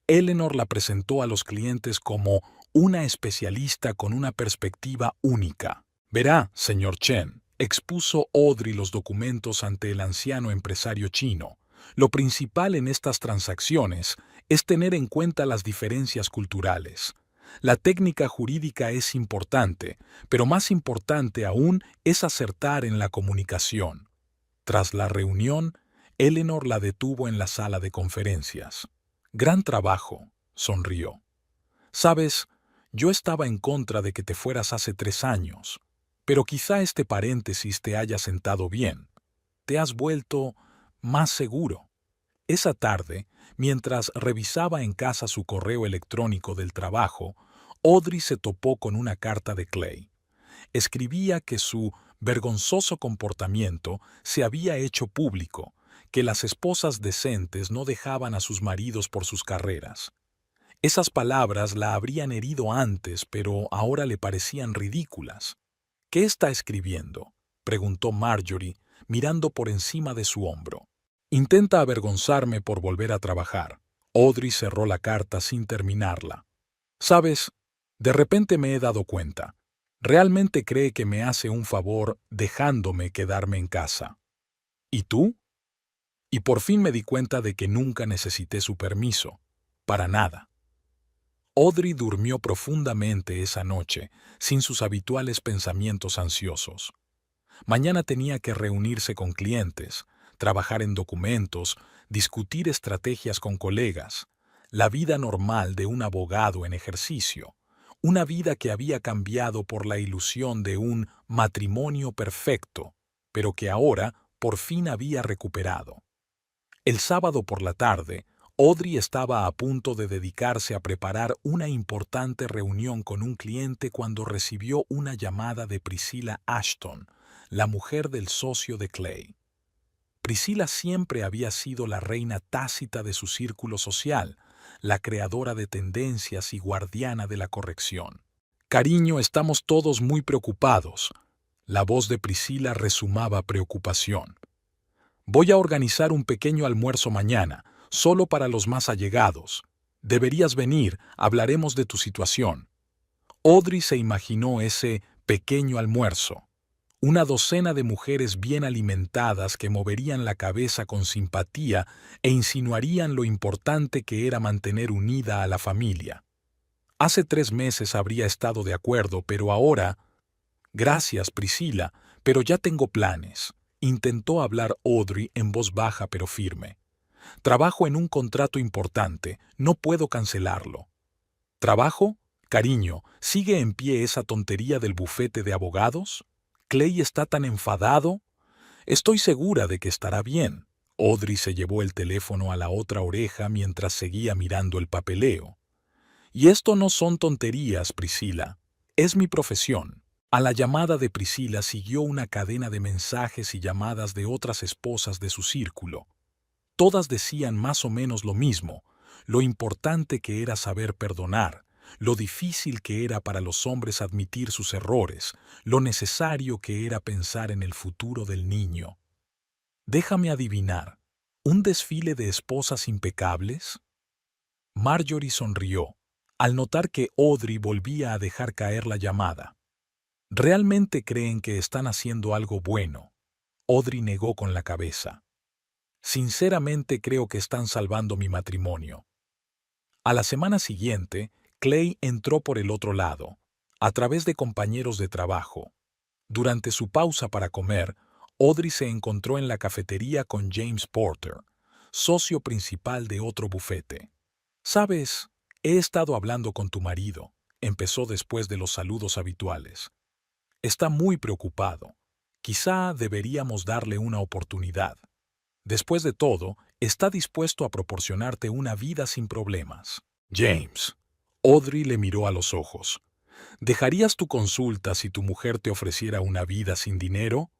Eleanor la presentó a los clientes como una especialista con una perspectiva única. «Verá, señor Chen», expuso Audrey los documentos ante el anciano empresario chino. «Lo principal en estas transacciones es tener en cuenta las diferencias culturales. La técnica jurídica es importante, pero más importante aún es acertar en la comunicación». Tras la reunión, Eleanor la detuvo en la sala de conferencias. «Gran trabajo», sonrió. «Sabes, yo estaba en contra de que te fueras hace 3 años, pero quizá este paréntesis te haya sentado bien. Te has vuelto más seguro». Esa tarde, mientras revisaba en casa su correo electrónico del trabajo, Audrey se topó con una carta de Clay. Escribía que su vergonzoso comportamiento se había hecho público, que las esposas decentes no dejaban a sus maridos por sus carreras. Esas palabras la habrían herido antes, pero ahora le parecían ridículas. «¿Qué está escribiendo?», preguntó Marjorie, mirando por encima de su hombro. «Intenta avergonzarme por volver a trabajar». Audrey cerró la carta sin terminarla. «Sabes, de repente me he dado cuenta. Realmente cree que me hace un favor dejándome quedarme en casa. ¿Y tú?». Y por fin me di cuenta de que nunca necesité su permiso. Para nada. Audrey durmió profundamente esa noche, sin sus habituales pensamientos ansiosos. Mañana tenía que reunirse con clientes, trabajar en documentos, discutir estrategias con colegas, la vida normal de un abogado en ejercicio, una vida que había cambiado por la ilusión de un matrimonio perfecto, pero que ahora por fin había recuperado. El sábado por la tarde, Audrey estaba a punto de dedicarse a preparar una importante reunión con un cliente cuando recibió una llamada de Priscilla Ashton, la mujer del socio de Clay. Priscilla siempre había sido la reina tácita de su círculo social, la creadora de tendencias y guardiana de la corrección. «Cariño, estamos todos muy preocupados». La voz de Priscilla rezumaba preocupación. «Voy a organizar un pequeño almuerzo mañana, solo para los más allegados. Deberías venir, hablaremos de tu situación». Audrey se imaginó ese pequeño almuerzo. Una docena de mujeres bien alimentadas que moverían la cabeza con simpatía e insinuarían lo importante que era mantener unida a la familia. Hace 3 meses habría estado de acuerdo, pero ahora... «Gracias, Priscilla, pero ya tengo planes», intentó hablar Audrey en voz baja pero firme. «Trabajo en un contrato importante, no puedo cancelarlo». «¿Trabajo? Cariño, ¿sigue en pie esa tontería del bufete de abogados? ¿Clay está tan enfadado?» «Estoy segura de que estará bien». Audrey se llevó el teléfono a la otra oreja mientras seguía mirando el papeleo. «Y esto no son tonterías, Priscilla. Es mi profesión». A la llamada de Priscilla siguió una cadena de mensajes y llamadas de otras esposas de su círculo. Todas decían más o menos lo mismo, lo importante que era saber perdonar, lo difícil que era para los hombres admitir sus errores, lo necesario que era pensar en el futuro del niño. «Déjame adivinar, ¿un desfile de esposas impecables?» Marjorie sonrió, al notar que Audrey volvía a dejar caer la llamada. «¿Realmente creen que están haciendo algo bueno?» Audrey negó con la cabeza. «Sinceramente creo que están salvando mi matrimonio». A la semana siguiente, Clay entró por el otro lado, a través de compañeros de trabajo. Durante su pausa para comer, Audrey se encontró en la cafetería con James Porter, socio principal de otro bufete. «Sabes, he estado hablando con tu marido», empezó después de los saludos habituales. «Está muy preocupado. Quizá deberíamos darle una oportunidad. Después de todo, está dispuesto a proporcionarte una vida sin problemas». «James». Audrey le miró a los ojos. «¿Dejarías tu consulta si tu mujer te ofreciera una vida sin dinero?»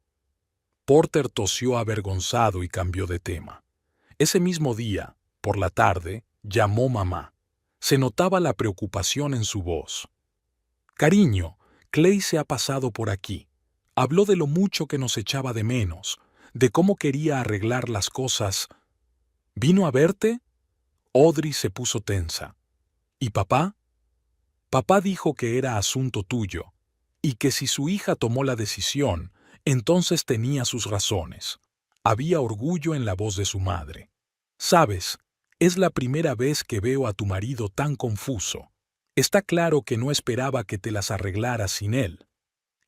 Porter tosió avergonzado y cambió de tema. Ese mismo día, por la tarde, llamó mamá. Se notaba la preocupación en su voz. «Cariño, Clay se ha pasado por aquí. Habló de lo mucho que nos echaba de menos, de cómo quería arreglar las cosas. ¿Vino a verte?» Audrey se puso tensa. «¿Y papá?» «Papá dijo que era asunto tuyo, y que si su hija tomó la decisión, entonces tenía sus razones». Había orgullo en la voz de su madre. «Sabes, es la primera vez que veo a tu marido tan confuso. Está claro que no esperaba que te las arreglaras sin él».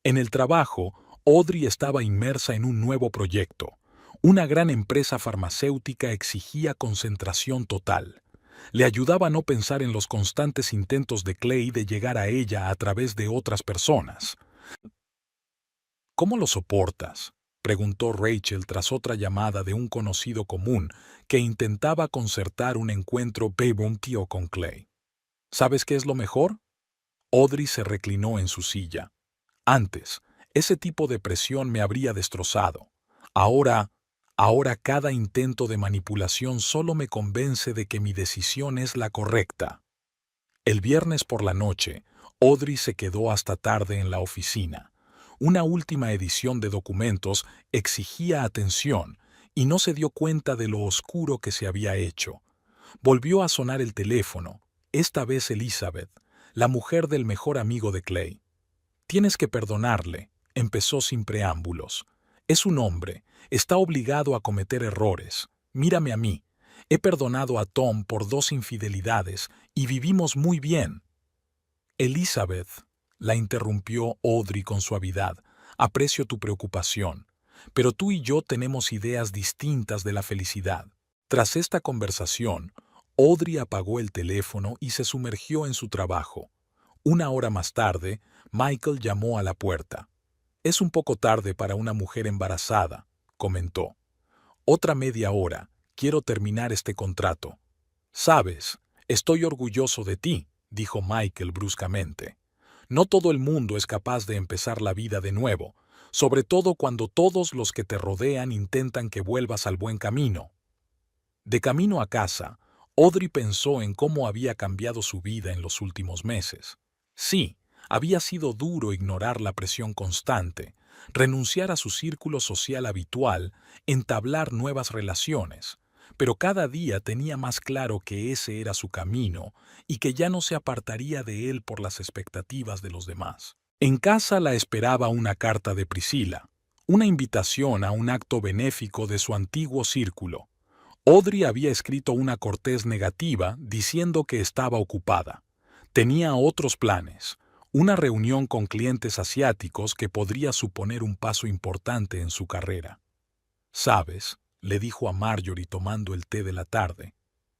En el trabajo, Audrey estaba inmersa en un nuevo proyecto. Una gran empresa farmacéutica exigía concentración total. Le ayudaba a no pensar en los constantes intentos de Clay de llegar a ella a través de otras personas. «¿Cómo lo soportas?», preguntó Rachel tras otra llamada de un conocido común que intentaba concertar un encuentro tío con Clay. «¿Sabes qué es lo mejor?» Audrey se reclinó en su silla. «Antes, ese tipo de presión me habría destrozado. Ahora cada intento de manipulación solo me convence de que mi decisión es la correcta». El viernes por la noche, Audrey se quedó hasta tarde en la oficina. Una última edición de documentos exigía atención y no se dio cuenta de lo oscuro que se había hecho. Volvió a sonar el teléfono, esta vez Elizabeth, la mujer del mejor amigo de Clay. «Tienes que perdonarle», empezó sin preámbulos. «Es un hombre, está obligado a cometer errores. Mírame a mí. He perdonado a Tom por 2 infidelidades y vivimos muy bien». «Elizabeth», la interrumpió Audrey con suavidad, Aprecio tu preocupación, pero tú y yo tenemos ideas distintas de la felicidad. Tras esta conversación, Audrey apagó el teléfono y se sumergió en su trabajo. Una hora más tarde, Michael llamó a la puerta. «Es un poco tarde para una mujer embarazada», comentó. «Otra media hora. Quiero terminar este contrato». «Sabes, estoy orgulloso de ti», dijo Michael bruscamente. «No todo el mundo es capaz de empezar la vida de nuevo, sobre todo cuando todos los que te rodean intentan que vuelvas al buen camino». De camino a casa, Audrey pensó en cómo había cambiado su vida en los últimos meses. Sí, había sido duro ignorar la presión constante, renunciar a su círculo social habitual, entablar nuevas relaciones, pero cada día tenía más claro que ese era su camino y que ya no se apartaría de él por las expectativas de los demás. En casa la esperaba una carta de Priscilla, una invitación a un acto benéfico de su antiguo círculo. Audrey había escrito una cortés negativa diciendo que estaba ocupada. Tenía otros planes, una reunión con clientes asiáticos que podría suponer un paso importante en su carrera. «¿Sabes?», le dijo a Marjorie tomando el té de la tarde.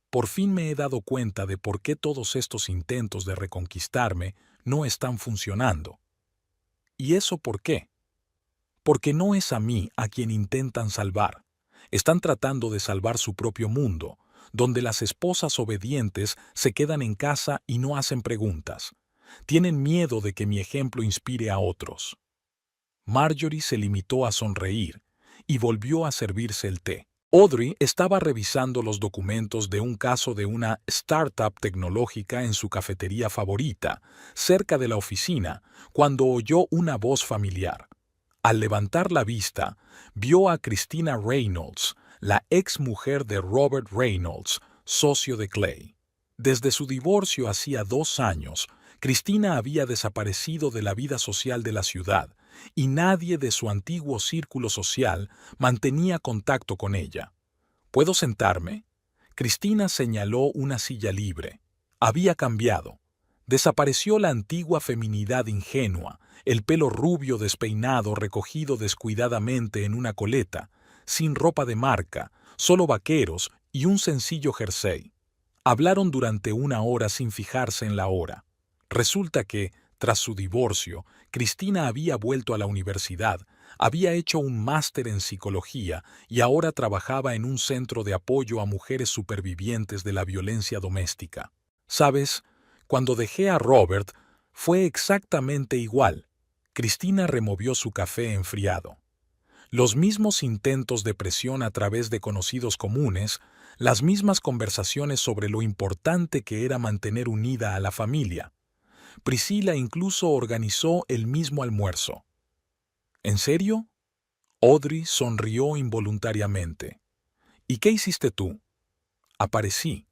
«Por fin me he dado cuenta de por qué todos estos intentos de reconquistarme no están funcionando». «¿Y eso por qué?». «Porque no es a mí a quien intentan salvar. Están tratando de salvar su propio mundo, donde las esposas obedientes se quedan en casa y no hacen preguntas. Tienen miedo de que mi ejemplo inspire a otros». Marjorie se limitó a sonreír y volvió a servirse el té. Audrey estaba revisando los documentos de un caso de una startup tecnológica en su cafetería favorita, cerca de la oficina, cuando oyó una voz familiar. Al levantar la vista, vio a Christina Reynolds, la ex mujer de Robert Reynolds, socio de Clay. Desde su divorcio hacía 2 años, Christina había desaparecido de la vida social de la ciudad, y nadie de su antiguo círculo social mantenía contacto con ella. «¿Puedo sentarme?». Christina señaló una silla libre. Había cambiado. Desapareció la antigua feminidad ingenua, el pelo rubio despeinado recogido descuidadamente en una coleta, sin ropa de marca, solo vaqueros y un sencillo jersey. Hablaron durante 1 hora sin fijarse en la hora. Resulta que, tras su divorcio, Christina había vuelto a la universidad, había hecho un máster en psicología y ahora trabajaba en un centro de apoyo a mujeres supervivientes de la violencia doméstica. «¿Sabes? Cuando dejé a Robert, fue exactamente igual». Christina removió su café enfriado. Los mismos intentos de presión a través de conocidos comunes, las mismas conversaciones sobre lo importante que era mantener unida a la familia. Priscilla incluso organizó el mismo almuerzo. «¿En serio?». Audrey sonrió involuntariamente. «¿Y qué hiciste tú?». «Aparecí.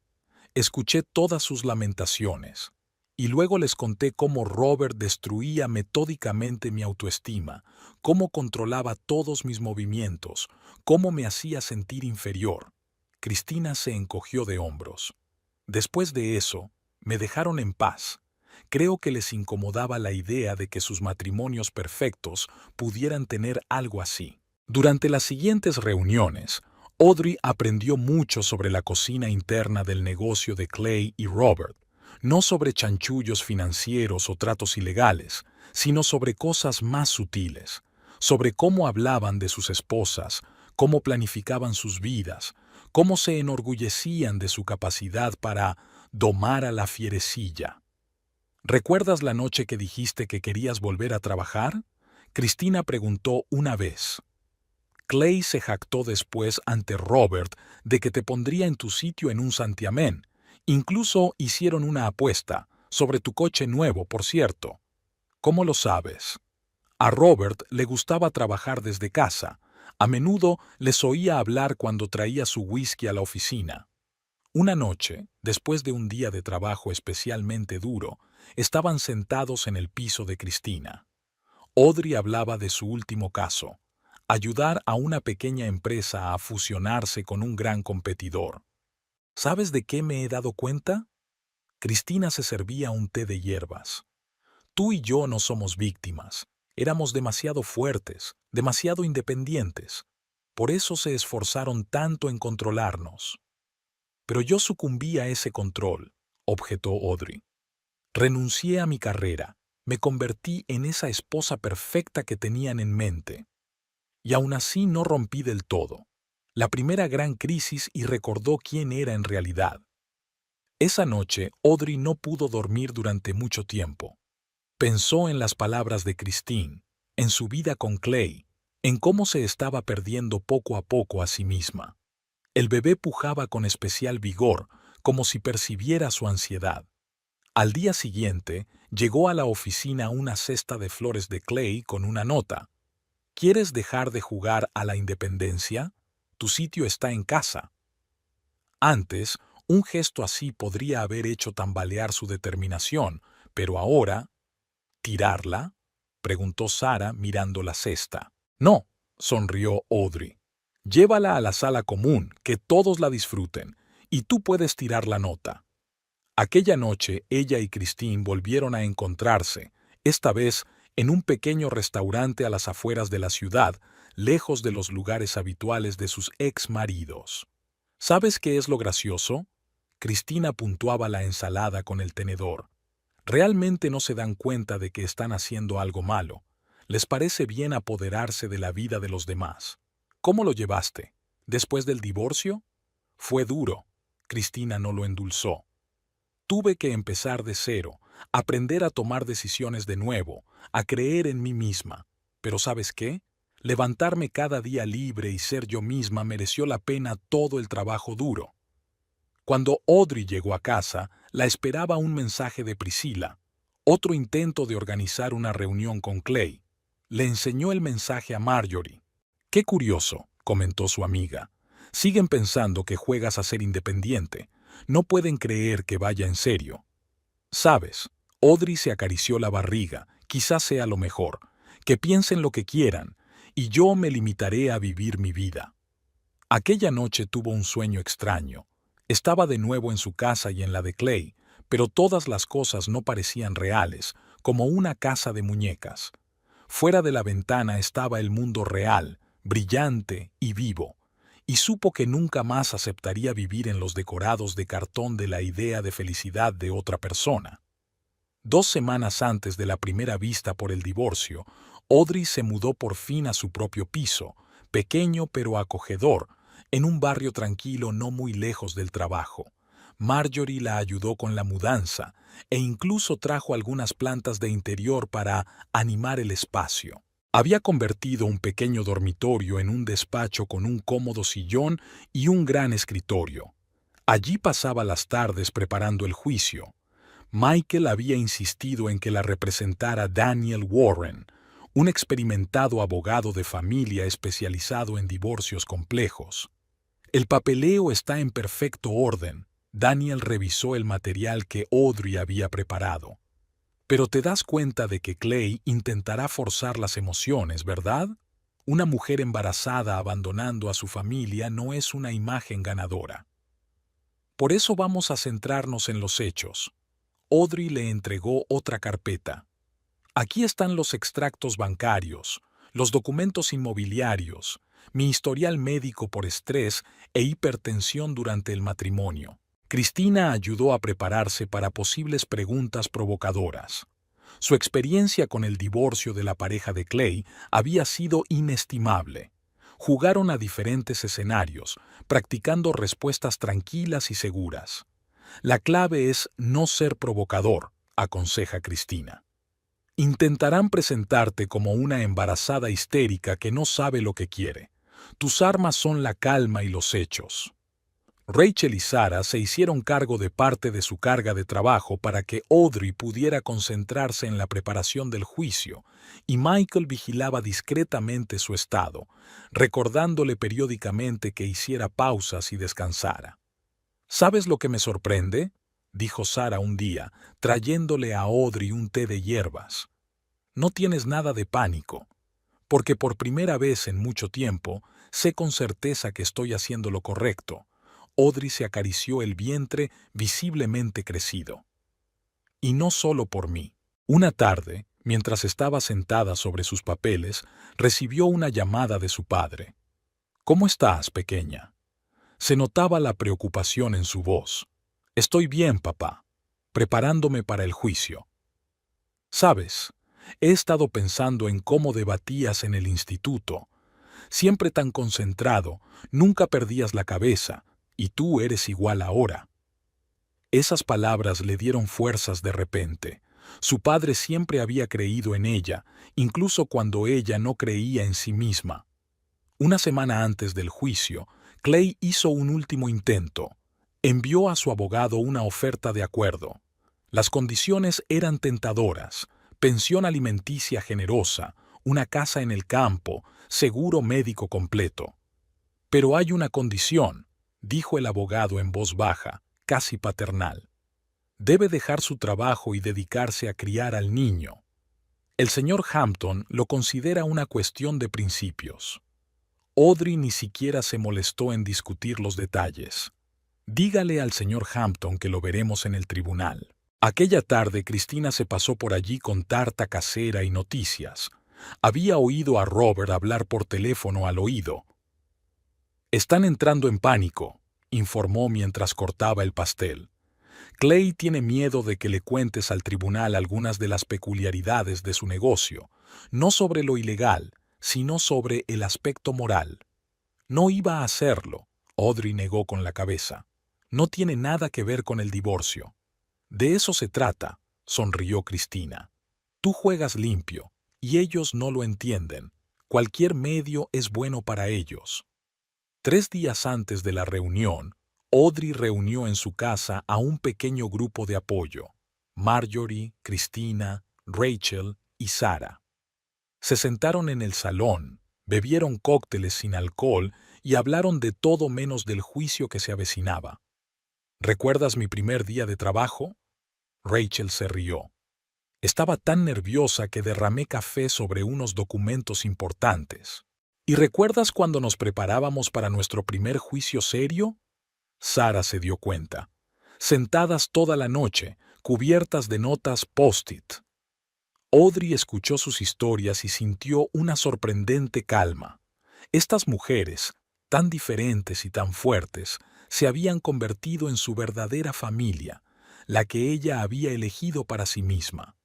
Escuché todas sus lamentaciones. Y luego les conté cómo Robert destruía metódicamente mi autoestima, cómo controlaba todos mis movimientos, cómo me hacía sentir inferior». Christina se encogió de hombros. «Después de eso, me dejaron en paz. Creo que les incomodaba la idea de que sus matrimonios perfectos pudieran tener algo así». Durante las siguientes reuniones, Audrey aprendió mucho sobre la cocina interna del negocio de Clay y Robert, no sobre chanchullos financieros o tratos ilegales, sino sobre cosas más sutiles, sobre cómo hablaban de sus esposas, cómo planificaban sus vidas, cómo se enorgullecían de su capacidad para domar a la fierecilla. «¿Recuerdas la noche que dijiste que querías volver a trabajar?», Christina preguntó una vez. «Clay se jactó después ante Robert de que te pondría en tu sitio en un santiamén. Incluso hicieron una apuesta, sobre tu coche nuevo, por cierto». «¿Cómo lo sabes?». A Robert le gustaba trabajar desde casa. A menudo les oía hablar cuando traía su whisky a la oficina. Una noche, después de un día de trabajo especialmente duro, estaban sentados en el piso de Christina. Audrey hablaba de su último caso: ayudar a una pequeña empresa a fusionarse con un gran competidor. «¿Sabes de qué me he dado cuenta?». Christina se servía un té de hierbas. «Tú y yo no somos víctimas. Éramos demasiado fuertes, demasiado independientes. Por eso se esforzaron tanto en controlarnos. Pero yo sucumbí a ese control, objetó Audrey. Renuncié a mi carrera, me convertí en esa esposa perfecta que tenían en mente. Y aún así no rompí del todo. La primera gran crisis y recordó quién era en realidad. Esa noche, Audrey no pudo dormir durante mucho tiempo. Pensó en las palabras de Christine, en su vida con Clay, en cómo se estaba perdiendo poco a poco a sí misma. El bebé pujaba con especial vigor, como si percibiera su ansiedad. Al día siguiente, llegó a la oficina una cesta de flores de Clay con una nota. ¿Quieres dejar de jugar a la independencia? Tu sitio está en casa. Antes, un gesto así podría haber hecho tambalear su determinación, pero ahora, ¿tirarla?, preguntó Sara mirando la cesta. No, sonrió Audrey. Llévala a la sala común, que todos la disfruten, y tú puedes tirar la nota. Aquella noche, ella y Christine volvieron a encontrarse, esta vez en un pequeño restaurante a las afueras de la ciudad, lejos de los lugares habituales de sus ex maridos. ¿Sabes qué es lo gracioso? Cristina puntuaba la ensalada con el tenedor. Realmente no se dan cuenta de que están haciendo algo malo. Les parece bien apoderarse de la vida de los demás. ¿Cómo lo llevaste? ¿Después del divorcio? Fue duro. Cristina no lo endulzó. Tuve que empezar de cero, aprender a tomar decisiones de nuevo, a creer en mí misma. Pero ¿sabes qué? Levantarme cada día libre y ser yo misma mereció la pena todo el trabajo duro. Cuando Audrey llegó a casa, la esperaba un mensaje de Priscilla, otro intento de organizar una reunión con Clay. Le enseñó el mensaje a Marjorie. «Qué curioso», comentó su amiga. «Siguen pensando que juegas a ser independiente. No pueden creer que vaya en serio». «Sabes», Audrey se acarició la barriga, «quizás sea lo mejor. Que piensen lo que quieran, y yo me limitaré a vivir mi vida». Aquella noche tuvo un sueño extraño. Estaba de nuevo en su casa y en la de Clay, pero todas las cosas no parecían reales, como una casa de muñecas. Fuera de la ventana estaba el mundo real, brillante y vivo, y supo que nunca más aceptaría vivir en los decorados de cartón de la idea de felicidad de otra persona. 2 semanas antes de la primera vista por el divorcio, Audrey se mudó por fin a su propio piso, pequeño pero acogedor, en un barrio tranquilo no muy lejos del trabajo. Marjorie la ayudó con la mudanza e incluso trajo algunas plantas de interior para animar el espacio. Había convertido un pequeño dormitorio en un despacho con un cómodo sillón y un gran escritorio. Allí pasaba las tardes preparando el juicio. Michael había insistido en que la representara Daniel Warren, un experimentado abogado de familia especializado en divorcios complejos. El papeleo está en perfecto orden. Daniel revisó el material que Audrey había preparado. Pero te das cuenta de que Clay intentará forzar las emociones, ¿verdad? Una mujer embarazada abandonando a su familia no es una imagen ganadora. Por eso vamos a centrarnos en los hechos. Audrey le entregó otra carpeta. Aquí están los extractos bancarios, los documentos inmobiliarios, mi historial médico por estrés e hipertensión durante el matrimonio. Cristina ayudó a prepararse para posibles preguntas provocadoras. Su experiencia con el divorcio de la pareja de Clay había sido inestimable. Jugaron a diferentes escenarios, practicando respuestas tranquilas y seguras. La clave es no ser provocador, aconseja Cristina. Intentarán presentarte como una embarazada histérica que no sabe lo que quiere. Tus armas son la calma y los hechos. Rachel y Sara se hicieron cargo de parte de su carga de trabajo para que Audrey pudiera concentrarse en la preparación del juicio, y Michael vigilaba discretamente su estado, recordándole periódicamente que hiciera pausas y descansara. ¿Sabes lo que me sorprende?, dijo Sara un día, trayéndole a Audrey un té de hierbas. No tienes nada de pánico, porque por primera vez en mucho tiempo sé con certeza que estoy haciendo lo correcto. Audrey se acarició el vientre visiblemente crecido. Y no solo por mí. Una tarde, Mientras estaba sentada sobre sus papeles, recibió una llamada de su padre. «¿Cómo estás, pequeña?». Se notaba la preocupación en su voz. «Estoy bien, papá, preparándome para el juicio. Sabes, he estado pensando en cómo debatías en el instituto. Siempre tan concentrado, nunca perdías la cabeza, y tú eres igual ahora». Esas palabras le dieron fuerzas de repente. Su padre siempre había creído en ella, incluso cuando ella no creía en sí misma. Una semana antes del juicio, Clay hizo un último intento. Envió a su abogado una oferta de acuerdo. Las condiciones eran tentadoras: pensión alimenticia generosa, una casa en el campo, seguro médico completo. «Pero hay una condición», dijo el abogado en voz baja, casi paternal. «Debe dejar su trabajo y dedicarse a criar al niño». El señor Hampton lo considera una cuestión de principios. Audrey ni siquiera se molestó en discutir los detalles. «Dígale al señor Hampton que lo veremos en el tribunal». Aquella tarde Cristina se pasó por allí con tarta casera y noticias. Había oído a Robert hablar por teléfono al oído. «Están entrando en pánico», informó mientras cortaba el pastel. «Clay tiene miedo de que le cuentes al tribunal algunas de las peculiaridades de su negocio, no sobre lo ilegal, sino sobre el aspecto moral». «No iba a hacerlo», Audrey negó con la cabeza. «No tiene nada que ver con el divorcio». «De eso se trata», sonrió Cristina. «Tú juegas limpio, y ellos no lo entienden. Cualquier medio es bueno para ellos». 3 días antes de la reunión, Audrey reunió en su casa a un pequeño grupo de apoyo: Marjorie, Cristina, Rachel y Sarah. Se sentaron en el salón, bebieron cócteles sin alcohol y hablaron de todo menos del juicio que se avecinaba. «¿Recuerdas mi primer día de trabajo?». Rachel se rió. «Estaba tan nerviosa que derramé café sobre unos documentos importantes». «¿Y recuerdas cuando nos preparábamos para nuestro primer juicio serio?». Sarah se dio cuenta. «Sentadas toda la noche, cubiertas de notas post-it». Audrey escuchó sus historias y sintió una sorprendente calma. Estas mujeres, tan diferentes y tan fuertes, se habían convertido en su verdadera familia, la que ella había elegido para sí misma.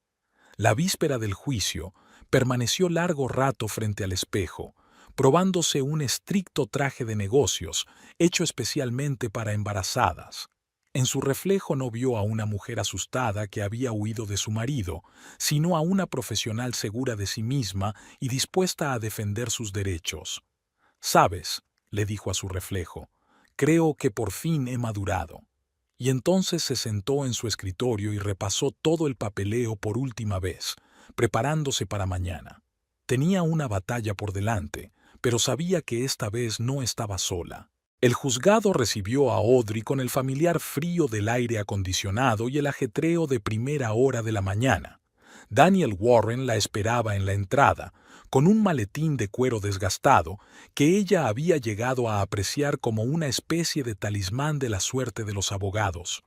La víspera del juicio, permaneció largo rato frente al espejo, probándose un estricto traje de negocios, hecho especialmente para embarazadas. En su reflejo no vio a una mujer asustada que había huido de su marido, sino a una profesional segura de sí misma y dispuesta a defender sus derechos. «¿Sabes?», le dijo a su reflejo, «creo que por fin he madurado». Y entonces se sentó en su escritorio y repasó todo el papeleo por última vez, preparándose para mañana. Tenía una batalla por delante, pero sabía que esta vez no estaba sola. El juzgado recibió a Audrey con el familiar frío del aire acondicionado y el ajetreo de primera hora de la mañana. Daniel Warren la esperaba en la entrada, con un maletín de cuero desgastado que ella había llegado a apreciar como una especie de talismán de la suerte de los abogados.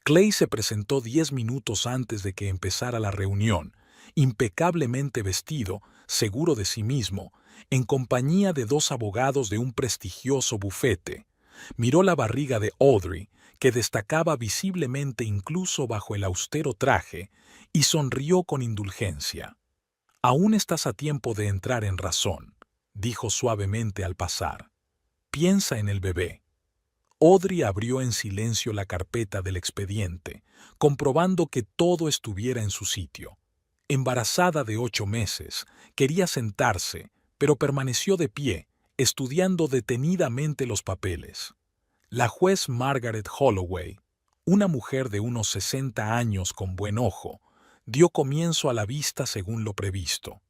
Clay se presentó 10 minutos antes de que empezara la reunión, impecablemente vestido, seguro de sí mismo, en compañía de 2 abogados de un prestigioso bufete. Miró la barriga de Audrey, que destacaba visiblemente incluso bajo el austero traje, y sonrió con indulgencia. «Aún estás a tiempo de entrar en razón», dijo suavemente al pasar. «Piensa en el bebé». Audrey abrió en silencio la carpeta del expediente, comprobando que todo estuviera en su sitio. Embarazada de 8 meses, quería sentarse, pero permaneció de pie, estudiando detenidamente los papeles. La juez Margaret Holloway, una mujer de unos 60 años con buen ojo, dio comienzo a la vista según lo previsto.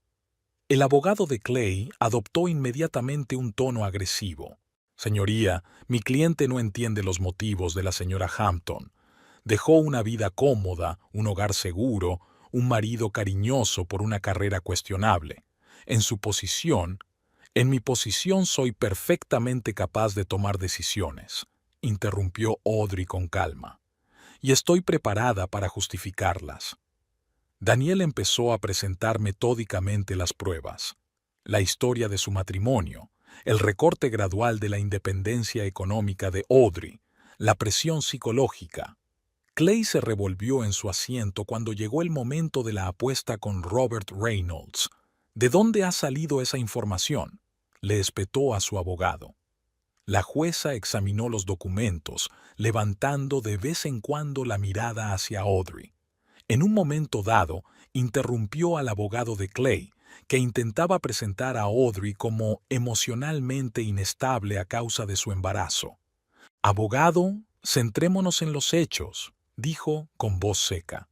El abogado de Clay adoptó inmediatamente un tono agresivo. «Señoría, mi cliente no entiende los motivos de la señora Hampton. Dejó una vida cómoda, un hogar seguro, un marido cariñoso por una carrera cuestionable. En mi posición soy perfectamente capaz de tomar decisiones», interrumpió Audrey con calma. «Y estoy preparada para justificarlas». Daniel empezó a presentar metódicamente las pruebas, la historia de su matrimonio, el recorte gradual de la independencia económica de Audrey, la presión psicológica. Clay se revolvió en su asiento cuando llegó el momento de la apuesta con Robert Reynolds. ¿De dónde ha salido esa información?, le espetó a su abogado. La jueza examinó los documentos, levantando de vez en cuando la mirada hacia Audrey. En un momento dado, interrumpió al abogado de Clay, que intentaba presentar a Audrey como emocionalmente inestable a causa de su embarazo. «Abogado, centrémonos en los hechos», dijo con voz seca.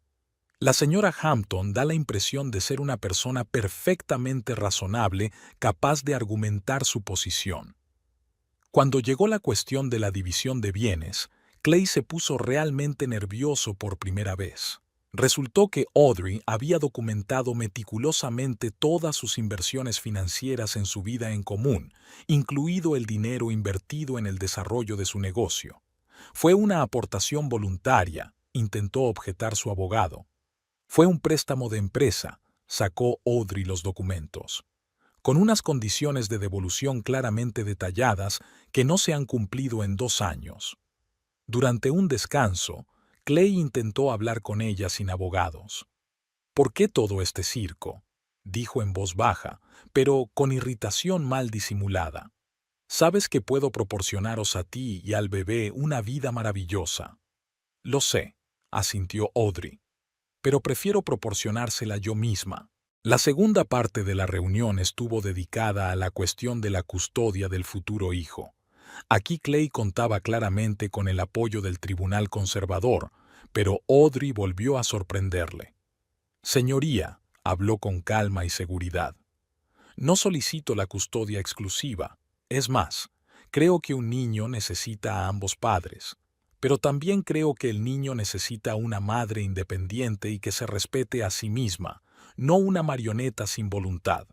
La señora Hampton da la impresión de ser una persona perfectamente razonable, capaz de argumentar su posición. Cuando llegó la cuestión de la división de bienes, Clay se puso realmente nervioso por primera vez. Resultó que Audrey había documentado meticulosamente todas sus inversiones financieras en su vida en común, incluido el dinero invertido en el desarrollo de su negocio. Fue una aportación voluntaria, intentó objetar su abogado. Fue un préstamo de empresa, sacó Audrey los documentos, con unas condiciones de devolución claramente detalladas que no se han cumplido en 2 años. Durante un descanso, Clay intentó hablar con ella sin abogados. «¿Por qué todo este circo?», dijo en voz baja, pero con irritación mal disimulada. «Sabes que puedo proporcionaros a ti y al bebé una vida maravillosa». «Lo sé», asintió Audrey, «pero prefiero proporcionársela yo misma». La segunda parte de la reunión estuvo dedicada a la cuestión de la custodia del futuro hijo. Aquí Clay contaba claramente con el apoyo del tribunal conservador, pero Audrey volvió a sorprenderle. «Señoría», habló con calma y seguridad, «no solicito la custodia exclusiva. Es más, creo que un niño necesita a ambos padres, pero también creo que el niño necesita una madre independiente y que se respete a sí misma, no una marioneta sin voluntad».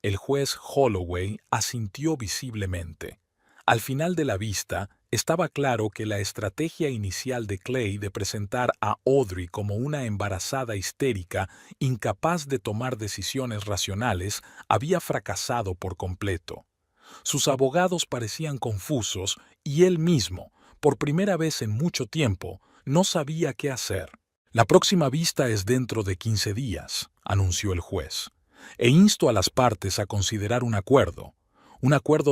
El juez Holloway asintió visiblemente. Al final de la vista, estaba claro que la estrategia inicial de Clay de presentar a Audrey como una embarazada histérica, incapaz de tomar decisiones racionales, había fracasado por completo. Sus abogados parecían confusos y él mismo, por primera vez en mucho tiempo, no sabía qué hacer. «La próxima vista es dentro de 15 días», anunció el juez, «e insto a las partes a considerar un acuerdo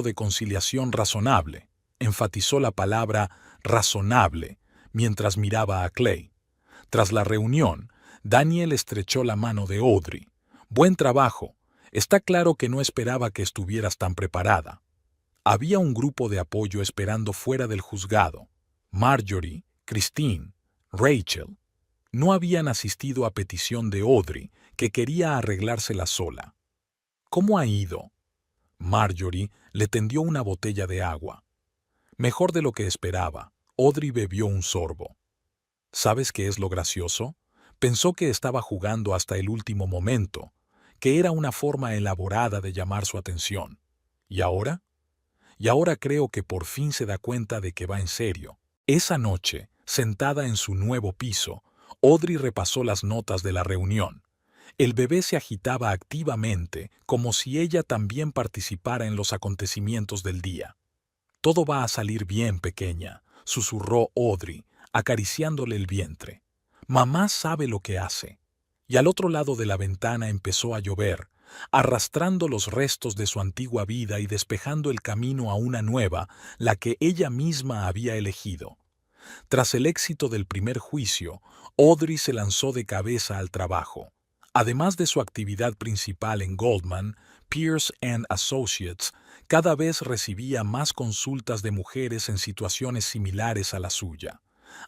de conciliación razonable», enfatizó la palabra razonable mientras miraba a Clay. Tras la reunión, Daniel estrechó la mano de Audrey. «Buen trabajo. Está claro que no esperaba que estuvieras tan preparada». Había un grupo de apoyo esperando fuera del juzgado. Marjorie, Christine, Rachel. No habían asistido a petición de Audrey, que quería arreglársela sola. «¿Cómo ha ido?». Marjorie le tendió una botella de agua. «Mejor de lo que esperaba». Audrey bebió un sorbo. «¿Sabes qué es lo gracioso?». Pensó que estaba jugando hasta el último momento, que era una forma elaborada de llamar su atención. ¿Y ahora? Y ahora creo que por fin se da cuenta de que va en serio. Esa noche, sentada en su nuevo piso, Audrey repasó las notas de la reunión. El bebé se agitaba activamente, como si ella también participara en los acontecimientos del día. «Todo va a salir bien, pequeña», susurró Audrey, acariciándole el vientre. «Mamá sabe lo que hace». Y al otro lado de la ventana empezó a llover, arrastrando los restos de su antigua vida y despejando el camino a una nueva, la que ella misma había elegido. Tras el éxito del primer juicio, Audrey se lanzó de cabeza al trabajo. Además de su actividad principal en Goldman, Pierce & Associates, cada vez recibía más consultas de mujeres en situaciones similares a la suya.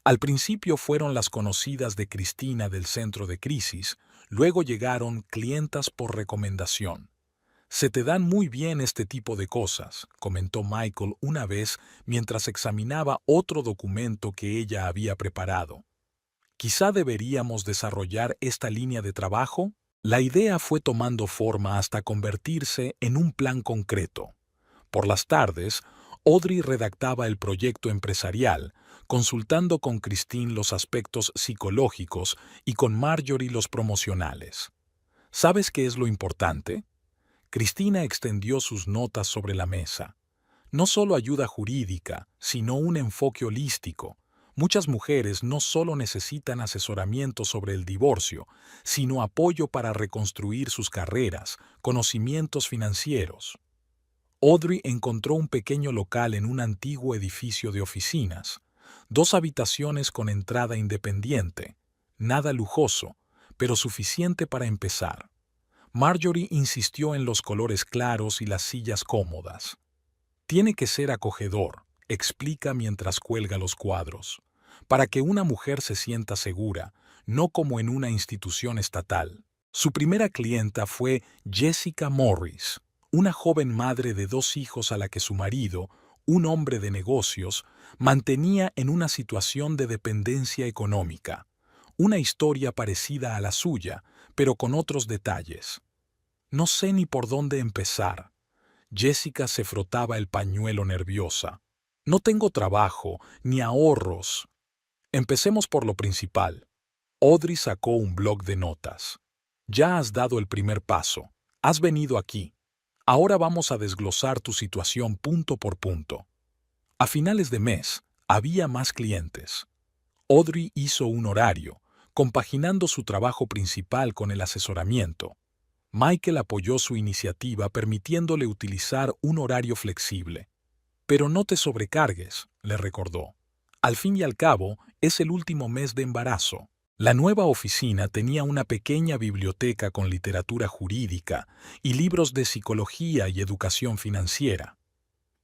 Al principio fueron las conocidas de Cristina del centro de crisis, luego llegaron clientas por recomendación. «Se te dan muy bien este tipo de cosas», comentó Michael una vez mientras examinaba otro documento que ella había preparado. «Quizá deberíamos desarrollar esta línea de trabajo». La idea fue tomando forma hasta convertirse en un plan concreto. Por las tardes, Audrey redactaba el proyecto empresarial, consultando con Christine los aspectos psicológicos y con Marjorie los promocionales. ¿Sabes qué es lo importante? Cristina extendió sus notas sobre la mesa. No solo ayuda jurídica, sino un enfoque holístico. Muchas mujeres no solo necesitan asesoramiento sobre el divorcio, sino apoyo para reconstruir sus carreras, conocimientos financieros. Audrey encontró un pequeño local en un antiguo edificio de oficinas, 2 habitaciones con entrada independiente, nada lujoso, pero suficiente para empezar. Marjorie insistió en los colores claros y las sillas cómodas. Tiene que ser acogedor, explica mientras cuelga los cuadros, para que una mujer se sienta segura, no como en una institución estatal. Su primera clienta fue Jessica Morris, una joven madre de 2 hijos a la que su marido, un hombre de negocios, mantenía en una situación de dependencia económica. Una historia parecida a la suya, pero con otros detalles. No sé ni por dónde empezar. Jessica se frotaba el pañuelo nerviosa. No tengo trabajo, ni ahorros. Empecemos por lo principal. Audrey sacó un bloc de notas. Ya has dado el primer paso. Has venido aquí. Ahora vamos a desglosar tu situación punto por punto. A finales de mes, había más clientes. Audrey hizo un horario, compaginando su trabajo principal con el asesoramiento. Michael apoyó su iniciativa permitiéndole utilizar un horario flexible. Pero no te sobrecargues, le recordó. Al fin y al cabo, es el último mes de embarazo. La nueva oficina tenía una pequeña biblioteca con literatura jurídica y libros de psicología y educación financiera.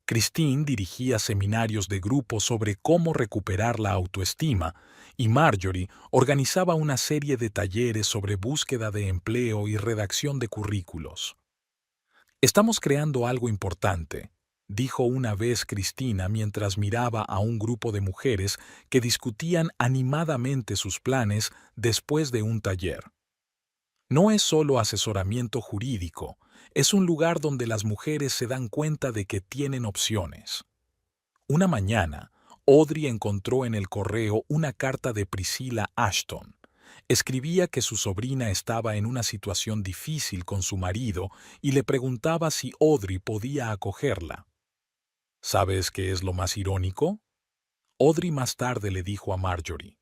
Christine dirigía seminarios de grupo sobre cómo recuperar la autoestima y Marjorie organizaba una serie de talleres sobre búsqueda de empleo y redacción de currículos. «Estamos creando algo importante», dijo una vez Cristina mientras miraba a un grupo de mujeres que discutían animadamente sus planes después de un taller. No es solo asesoramiento jurídico, es un lugar donde las mujeres se dan cuenta de que tienen opciones. Una mañana, Audrey encontró en el correo una carta de Priscilla Ashton. Escribía que su sobrina estaba en una situación difícil con su marido y le preguntaba si Audrey podía acogerla. ¿Sabes qué es lo más irónico? Audrey más tarde le dijo a Marjorie.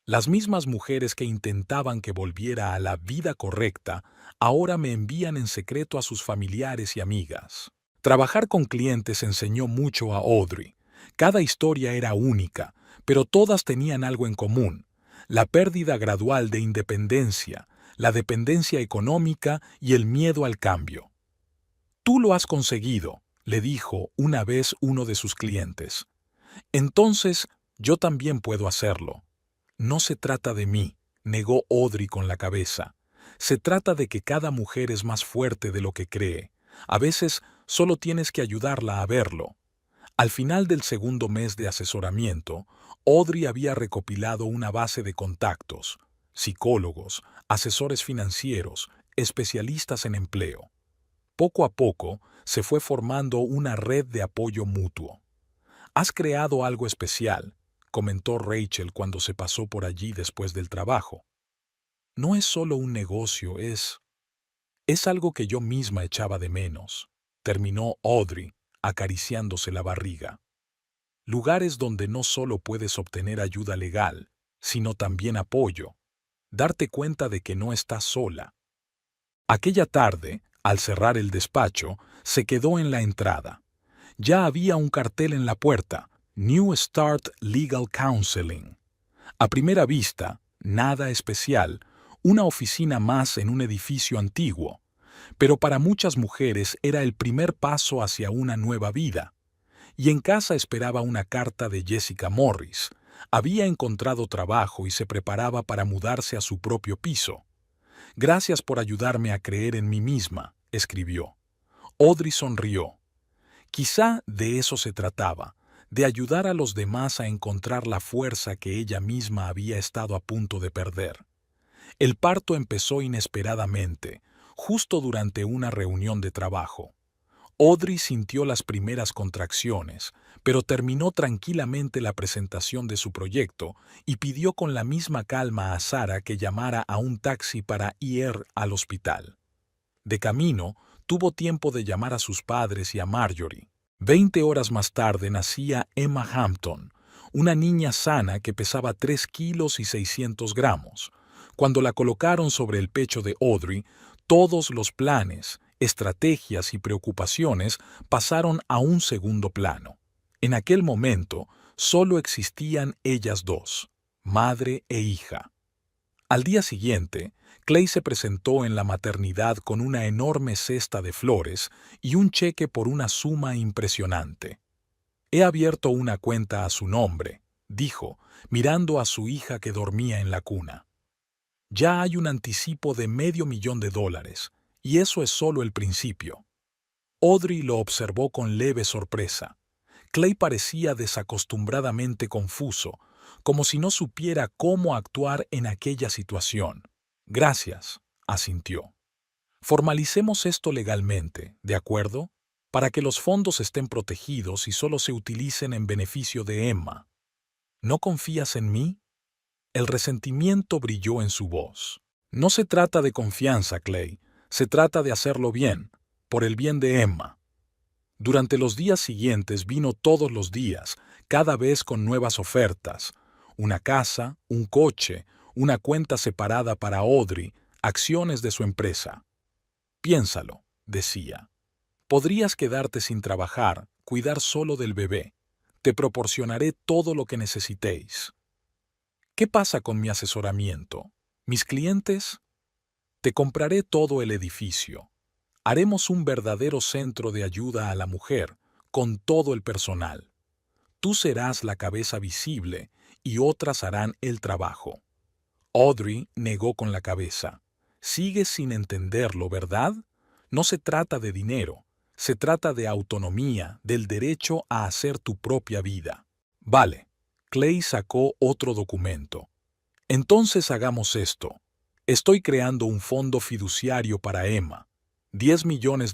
Las mismas mujeres que intentaban que volviera a la vida correcta, ahora me envían en secreto a sus familiares y amigas. Trabajar con clientes enseñó mucho a Audrey. Cada historia era única, pero todas tenían algo en común: la pérdida gradual de independencia, la dependencia económica y el miedo al cambio. «Tú lo has conseguido», le dijo una vez uno de sus clientes. «Entonces, yo también puedo hacerlo». «No se trata de mí», negó Audrey con la cabeza. «Se trata de que cada mujer es más fuerte de lo que cree. A veces solo tienes que ayudarla a verlo». Al final del segundo mes de asesoramiento, Audrey había recopilado una base de contactos: psicólogos, asesores financieros, especialistas en empleo. Poco a poco se fue formando una red de apoyo mutuo. «Has creado algo especial», comentó Rachel cuando se pasó por allí después del trabajo. «No es solo un negocio, es algo que yo misma echaba de menos», terminó Audrey, acariciándose la barriga. «Lugares donde no solo puedes obtener ayuda legal, sino también apoyo. Darte cuenta de que no estás sola». Aquella tarde, al cerrar el despacho, se quedó en la entrada. Ya había un cartel en la puerta: New Start Legal Counseling. A primera vista, nada especial, una oficina más en un edificio antiguo. Pero para muchas mujeres era el primer paso hacia una nueva vida. Y en casa esperaba una carta de Jessica Morris. Había encontrado trabajo y se preparaba para mudarse a su propio piso. «Gracias por ayudarme a creer en mí misma», escribió. Audrey sonrió. Quizá de eso se trataba, de ayudar a los demás a encontrar la fuerza que ella misma había estado a punto de perder. El parto empezó inesperadamente, justo durante una reunión de trabajo. Audrey sintió las primeras contracciones, pero terminó tranquilamente la presentación de su proyecto y pidió con la misma calma a Sarah que llamara a un taxi para ir al hospital. De camino, tuvo tiempo de llamar a sus padres y a Marjorie. 20 horas más tarde nacía Emma Hampton, una niña sana que pesaba 3 kilos y 600 gramos. Cuando la colocaron sobre el pecho de Audrey, todos los planes, estrategias y preocupaciones pasaron a un segundo plano. En aquel momento, solo existían ellas dos, madre e hija. Al día siguiente, Clay se presentó en la maternidad con una enorme cesta de flores y un cheque por una suma impresionante. «He abierto una cuenta a su nombre», dijo, mirando a su hija que dormía en la cuna. «Ya hay un anticipo de $500,000, y eso es solo el principio». Audrey lo observó con leve sorpresa. Clay parecía desacostumbradamente confuso, como si no supiera cómo actuar en aquella situación. «Gracias», asintió. «Formalicemos esto legalmente, ¿de acuerdo? Para que los fondos estén protegidos y solo se utilicen en beneficio de Emma. ¿No confías en mí?». El resentimiento brilló en su voz. «No se trata de confianza, Clay. Se trata de hacerlo bien, por el bien de Emma». Durante los días siguientes vino todos los días, cada vez con nuevas ofertas. Una casa, un coche, una cuenta separada para Audrey, acciones de su empresa. «Piénsalo», decía. «Podrías quedarte sin trabajar, cuidar solo del bebé. Te proporcionaré todo lo que necesitéis». «¿Qué pasa con mi asesoramiento? ¿Mis clientes?». «Te compraré todo el edificio. Haremos un verdadero centro de ayuda a la mujer, con todo el personal. Tú serás la cabeza visible y otras harán el trabajo». Audrey negó con la cabeza. «Sigues sin entenderlo, ¿verdad? No se trata de dinero, se trata de autonomía, del derecho a hacer tu propia vida». «Vale». Clay sacó otro documento. «Entonces hagamos esto. Estoy creando un fondo fiduciario para Emma. $10 millones,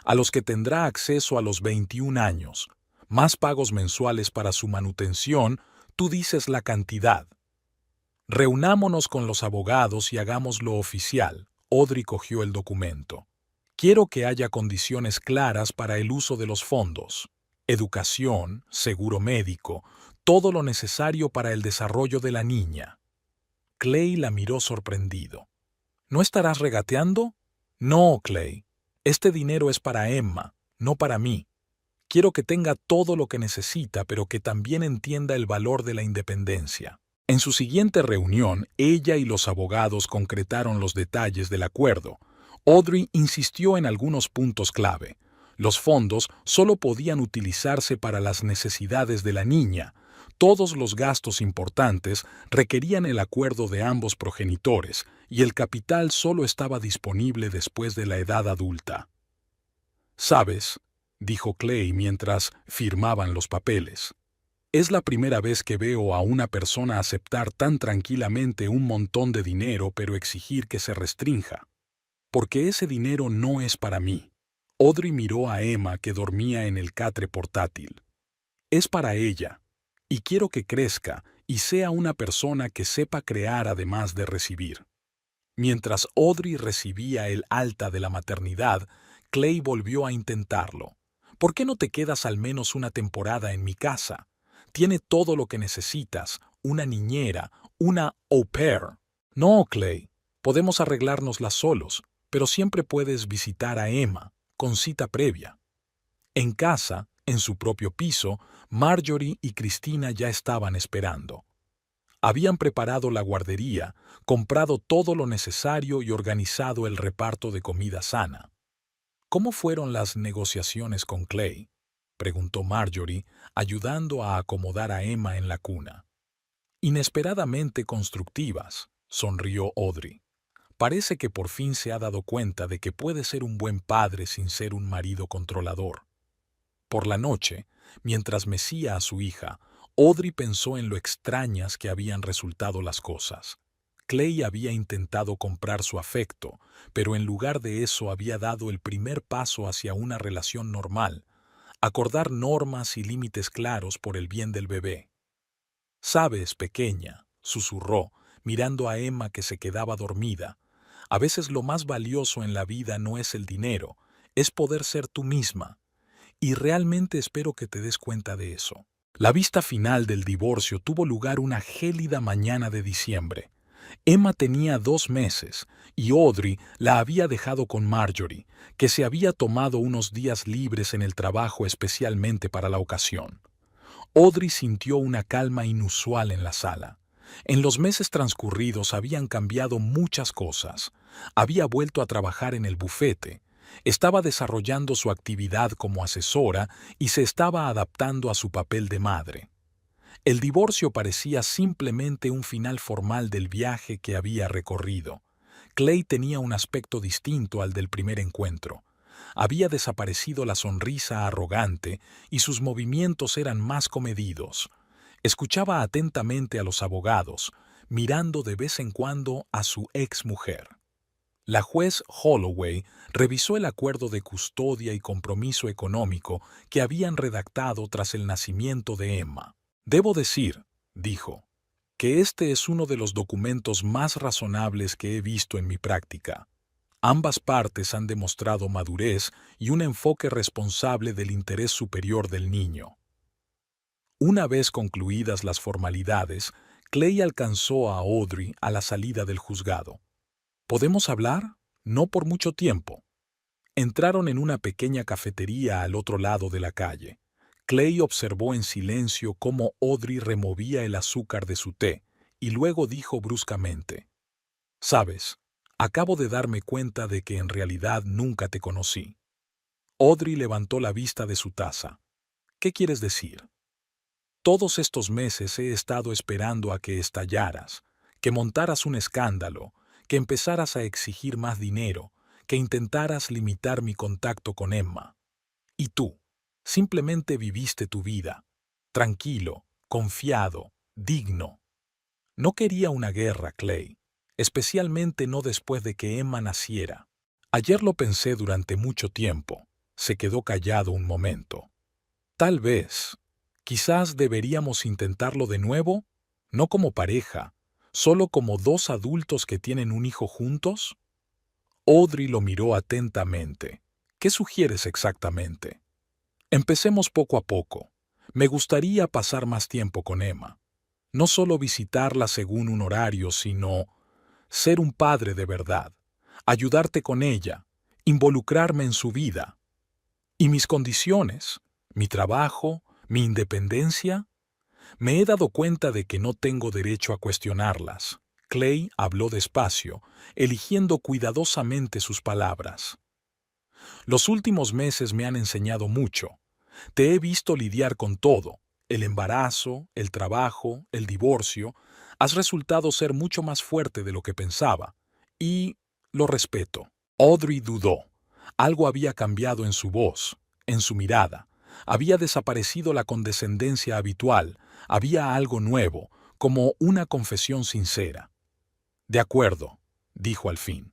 a los que tendrá acceso a los 21 años. Más pagos mensuales para su manutención, tú dices la cantidad». «Reunámonos con los abogados y hagámoslo oficial». Audrey cogió el documento. «Quiero que haya condiciones claras para el uso de los fondos. Educación, seguro médico, todo lo necesario para el desarrollo de la niña». Clay la miró sorprendido. «¿No estarás regateando?». «No, Clay. Este dinero es para Emma, no para mí. Quiero que tenga todo lo que necesita, pero que también entienda el valor de la independencia». En su siguiente reunión, ella y los abogados concretaron los detalles del acuerdo. Audrey insistió en algunos puntos clave. Los fondos solo podían utilizarse para las necesidades de la niña. Todos los gastos importantes requerían el acuerdo de ambos progenitores, y el capital solo estaba disponible después de la edad adulta. «¿Sabes?», dijo Clay mientras firmaban los papeles. «Es la primera vez que veo a una persona aceptar tan tranquilamente un montón de dinero pero exigir que se restrinja. Porque ese dinero no es para mí». Audrey miró a Emma que dormía en el catre portátil. «Es para ella. Y quiero que crezca y sea una persona que sepa crear además de recibir». Mientras Audrey recibía el alta de la maternidad, Clay volvió a intentarlo. «¿Por qué no te quedas al menos una temporada en mi casa? Tiene todo lo que necesitas, una niñera, una au pair». «No, Clay, podemos arreglárnoslas solos, pero siempre puedes visitar a Emma, con cita previa». En casa, en su propio piso, Marjorie y Cristina ya estaban esperando. Habían preparado la guardería, comprado todo lo necesario y organizado el reparto de comida sana. «¿Cómo fueron las negociaciones con Clay?», preguntó Marjorie, ayudando a acomodar a Emma en la cuna. «Inesperadamente constructivas», sonrió Audrey. «Parece que por fin se ha dado cuenta de que puede ser un buen padre sin ser un marido controlador». Por la noche, mientras mecía a su hija, Audrey pensó en lo extrañas que habían resultado las cosas. Clay había intentado comprar su afecto, pero en lugar de eso había dado el primer paso hacia una relación normal, acordar normas y límites claros por el bien del bebé. «Sabes, pequeña», susurró, mirando a Emma que se quedaba dormida, «a veces lo más valioso en la vida no es el dinero, es poder ser tú misma. Y realmente espero que te des cuenta de eso». La vista final del divorcio tuvo lugar una gélida mañana de diciembre. Emma tenía 2 meses y Audrey la había dejado con Marjorie, que se había tomado unos días libres en el trabajo especialmente para la ocasión. Audrey sintió una calma inusual en la sala. En los meses transcurridos habían cambiado muchas cosas. Había vuelto a trabajar en el bufete, estaba desarrollando su actividad como asesora y se estaba adaptando a su papel de madre. El divorcio parecía simplemente un final formal del viaje que había recorrido. Clay tenía un aspecto distinto al del primer encuentro. Había desaparecido la sonrisa arrogante y sus movimientos eran más comedidos. Escuchaba atentamente a los abogados, mirando de vez en cuando a su exmujer. La juez Holloway revisó el acuerdo de custodia y compromiso económico que habían redactado tras el nacimiento de Emma. «Debo decir», dijo, «que este es uno de los documentos más razonables que he visto en mi práctica. Ambas partes han demostrado madurez y un enfoque responsable del interés superior del niño». Una vez concluidas las formalidades, Clay alcanzó a Audrey a la salida del juzgado. «¿Podemos hablar? No por mucho tiempo». Entraron en una pequeña cafetería al otro lado de la calle. Clay observó en silencio cómo Audrey removía el azúcar de su té y luego dijo bruscamente: «Sabes, acabo de darme cuenta de que en realidad nunca te conocí». Audrey levantó la vista de su taza. «¿Qué quieres decir?» «Todos estos meses he estado esperando a que estallaras, que montaras un escándalo, que empezaras a exigir más dinero, que intentaras limitar mi contacto con Emma. Y tú, simplemente viviste tu vida, tranquilo, confiado, digno. No quería una guerra, Clay, especialmente no después de que Emma naciera. Ayer lo pensé durante mucho tiempo». Se quedó callado un momento. «Tal vez, quizás deberíamos intentarlo de nuevo, no como pareja, solo como dos adultos que tienen un hijo juntos». Audrey lo miró atentamente. «¿Qué sugieres exactamente?» «Empecemos poco a poco. Me gustaría pasar más tiempo con Emma. No solo visitarla según un horario, sino ser un padre de verdad, ayudarte con ella, involucrarme en su vida. ¿Y mis condiciones? ¿Mi trabajo? ¿Mi independencia? Me he dado cuenta de que no tengo derecho a cuestionarlas». Clay habló despacio, eligiendo cuidadosamente sus palabras. «Los últimos meses me han enseñado mucho. Te he visto lidiar con todo, el embarazo, el trabajo, el divorcio. Has resultado ser mucho más fuerte de lo que pensaba. Y lo respeto». Audrey dudó. Algo había cambiado en su voz, en su mirada. Había desaparecido la condescendencia habitual. Había algo nuevo, como una confesión sincera. «De acuerdo», dijo al fin.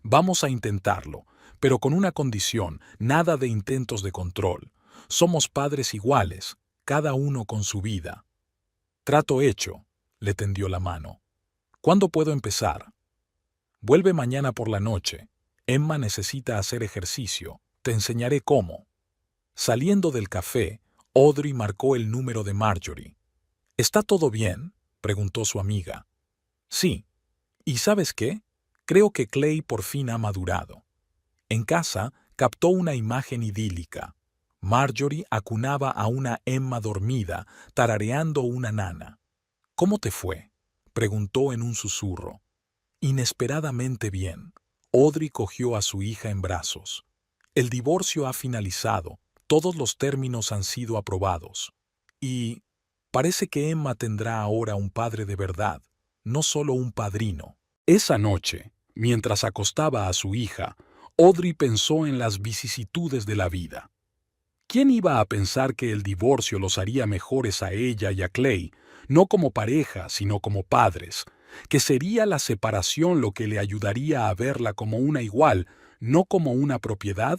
«Vamos a intentarlo, pero con una condición, nada de intentos de control. Somos padres iguales, cada uno con su vida». «Trato hecho», le tendió la mano. «¿Cuándo puedo empezar?» «Vuelve mañana por la noche. Emma necesita hacer ejercicio. Te enseñaré cómo». Saliendo del café, Audrey marcó el número de Marjorie. «¿Está todo bien?», preguntó su amiga. «Sí. ¿Y sabes qué? Creo que Clay por fin ha madurado». En casa, captó una imagen idílica. Marjorie acunaba a una Emma dormida, tarareando una nana. «¿Cómo te fue?», preguntó en un susurro. «Inesperadamente bien». Audrey cogió a su hija en brazos. «El divorcio ha finalizado, todos los términos han sido aprobados. Y parece que Emma tendrá ahora un padre de verdad, no solo un padrino». Esa noche, mientras acostaba a su hija, Audrey pensó en las vicisitudes de la vida. ¿Quién iba a pensar que el divorcio los haría mejores a ella y a Clay, no como pareja, sino como padres? que sería la separación lo que le ayudaría a verla como una igual, no como una propiedad?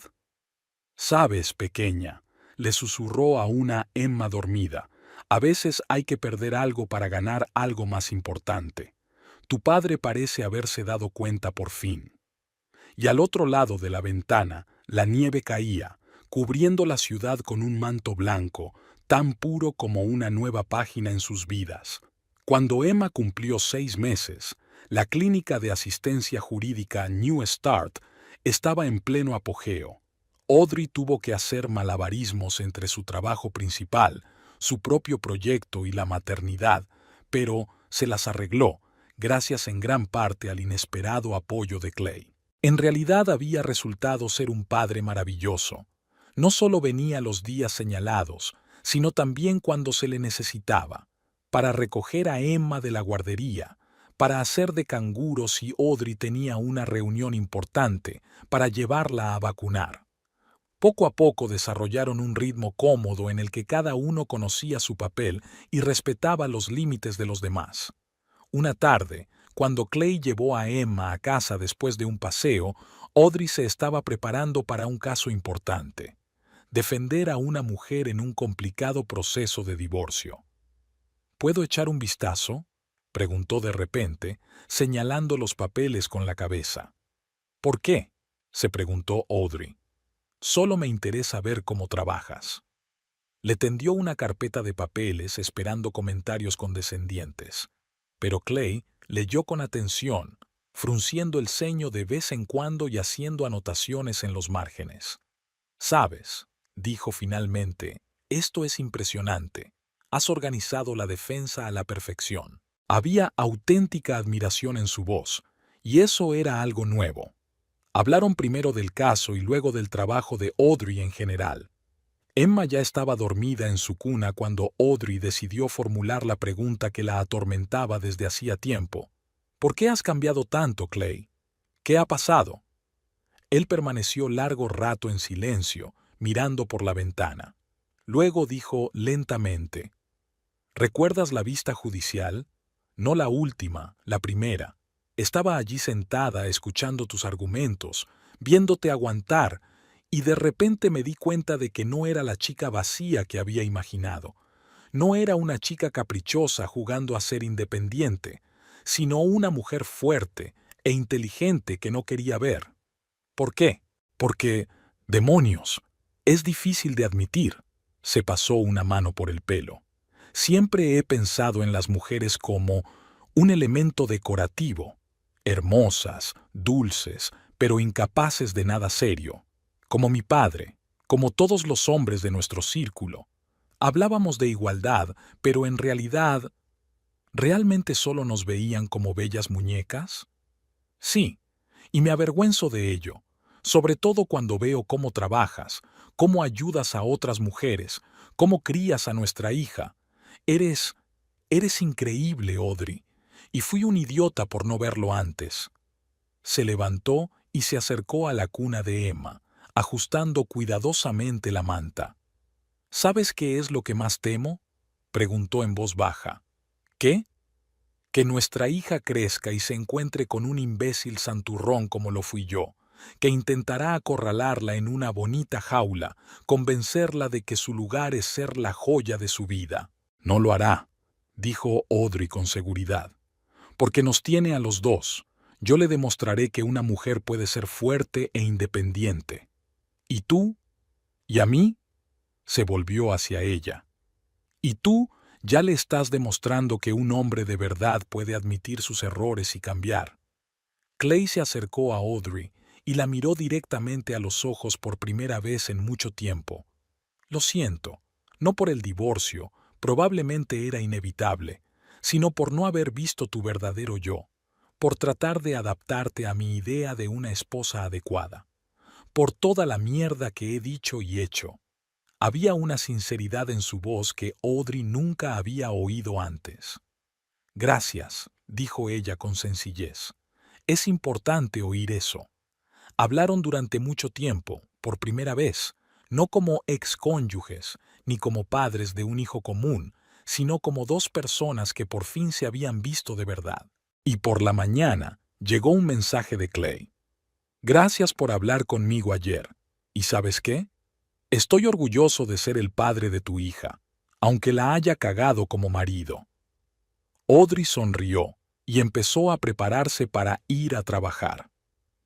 Sabes, pequeña, le susurró a una Emma dormida, a veces hay que perder algo para ganar algo más importante. Tu padre parece haberse dado cuenta por fin. Y al otro lado de la ventana, la nieve caía, cubriendo la ciudad con un manto blanco, tan puro como una nueva página en sus vidas. Cuando Emma cumplió 6 meses, la clínica de asistencia jurídica New Start estaba en pleno apogeo. Audrey tuvo que hacer malabarismos entre su trabajo principal, su propio proyecto y la maternidad, pero se las arregló, gracias en gran parte al inesperado apoyo de Clay. En realidad había resultado ser un padre maravilloso. No solo venía los días señalados, sino también cuando se le necesitaba, para recoger a Emma de la guardería, para hacer de canguro si Audrey tenía una reunión importante, para llevarla a vacunar. Poco a poco desarrollaron un ritmo cómodo en el que cada uno conocía su papel y respetaba los límites de los demás. Una tarde, cuando Clay llevó a Emma a casa después de un paseo, Audrey se estaba preparando para un caso importante: defender a una mujer en un complicado proceso de divorcio. ¿Puedo echar un vistazo?, preguntó de repente, señalando los papeles con la cabeza. ¿Por qué?, se preguntó Audrey. Solo me interesa ver cómo trabajas. Le tendió una carpeta de papeles esperando comentarios condescendientes. Pero Clay leyó con atención, frunciendo el ceño de vez en cuando y haciendo anotaciones en los márgenes. «Sabes», dijo finalmente, «esto es impresionante. Has organizado la defensa a la perfección». Había auténtica admiración en su voz, y eso era algo nuevo. Hablaron primero del caso y luego del trabajo de Audrey en general. Emma ya estaba dormida en su cuna cuando Audrey decidió formular la pregunta que la atormentaba desde hacía tiempo. «¿Por qué has cambiado tanto, Clay? ¿Qué ha pasado?» Él permaneció largo rato en silencio, mirando por la ventana. Luego dijo lentamente: «¿Recuerdas la vista judicial? No la última, la primera. Estaba allí sentada escuchando tus argumentos, viéndote aguantar, y de repente me di cuenta de que no era la chica vacía que había imaginado. No era una chica caprichosa jugando a ser independiente, sino una mujer fuerte e inteligente que no quería ver. ¿Por qué? Porque, demonios, es difícil de admitir». Se pasó una mano por el pelo. «Siempre he pensado en las mujeres como un elemento decorativo, hermosas, dulces, pero incapaces de nada serio. Como mi padre, como todos los hombres de nuestro círculo. Hablábamos de igualdad, pero en realidad, ¿realmente solo nos veían como bellas muñecas? Sí, y me avergüenzo de ello, sobre todo cuando veo cómo trabajas, cómo ayudas a otras mujeres, cómo crías a nuestra hija. Eres increíble, Audrey, y fui un idiota por no verlo antes». Se levantó y se acercó a la cuna de Emma, ajustando cuidadosamente la manta. «¿Sabes qué es lo que más temo?», preguntó en voz baja. «¿Qué?». «Que nuestra hija crezca y se encuentre con un imbécil santurrón como lo fui yo, que intentará acorralarla en una bonita jaula, convencerla de que su lugar es ser la joya de su vida». «No lo hará», dijo Audrey con seguridad, «porque nos tiene a los dos. Yo le demostraré que una mujer puede ser fuerte e independiente. ¿Y tú? ¿Y a mí?», se volvió hacia ella. «Y tú ya le estás demostrando que un hombre de verdad puede admitir sus errores y cambiar». Clay se acercó a Audrey y la miró directamente a los ojos por primera vez en mucho tiempo. «Lo siento, no por el divorcio, probablemente era inevitable, sino por no haber visto tu verdadero yo, por tratar de adaptarte a mi idea de una esposa adecuada, por toda la mierda que he dicho y hecho». Había una sinceridad en su voz que Audrey nunca había oído antes. «Gracias», dijo ella con sencillez. «Es importante oír eso». Hablaron durante mucho tiempo, por primera vez, no como excónyuges, ni como padres de un hijo común, sino como dos personas que por fin se habían visto de verdad. Y por la mañana llegó un mensaje de Clay. Gracias por hablar conmigo ayer. ¿Y sabes qué? Estoy orgulloso de ser el padre de tu hija, aunque la haya cagado como marido. Audrey sonrió y empezó a prepararse para ir a trabajar.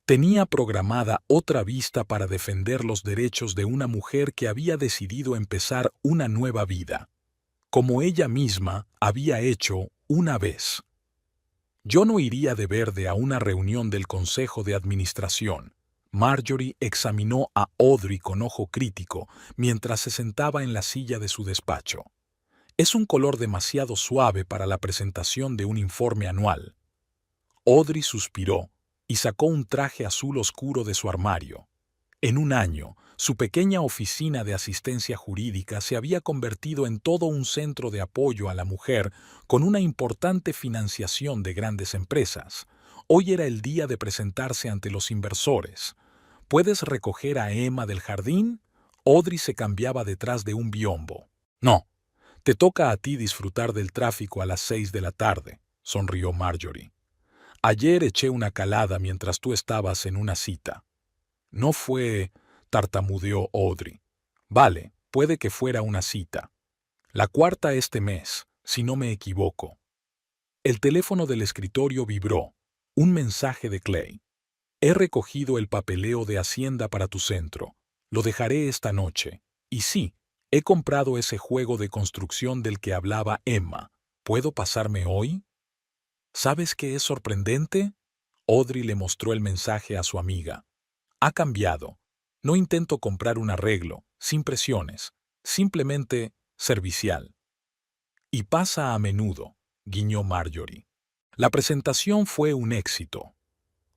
Tenía programada otra vista para defender los derechos de una mujer que había decidido empezar una nueva vida, como ella misma había hecho una vez. Yo no iría de verde a una reunión del Consejo de Administración. Marjorie examinó a Audrey con ojo crítico mientras se sentaba en la silla de su despacho. Es un color demasiado suave para la presentación de un informe anual. Audrey suspiró y sacó un traje azul oscuro de su armario. En un año, su pequeña oficina de asistencia jurídica se había convertido en todo un centro de apoyo a la mujer con una importante financiación de grandes empresas. Hoy era el día de presentarse ante los inversores. ¿Puedes recoger a Emma del jardín? Audrey se cambiaba detrás de un biombo. No, te toca a ti disfrutar del tráfico a las 6 de la tarde, sonrió Marjorie. Ayer eché una calada mientras tú estabas en una cita. No fue, tartamudeó Audrey. Vale, puede que fuera una cita. La cuarta este mes, si no me equivoco. El teléfono del escritorio vibró. Un mensaje de Clay. He recogido el papeleo de Hacienda para tu centro. Lo dejaré esta noche. Y sí, he comprado ese juego de construcción del que hablaba Emma. ¿Puedo pasarme hoy? ¿Sabes qué es sorprendente? Audrey le mostró el mensaje a su amiga. Ha cambiado. No intento comprar un arreglo, sin presiones, simplemente servicial. Y pasa a menudo, guiñó Marjorie. La presentación fue un éxito.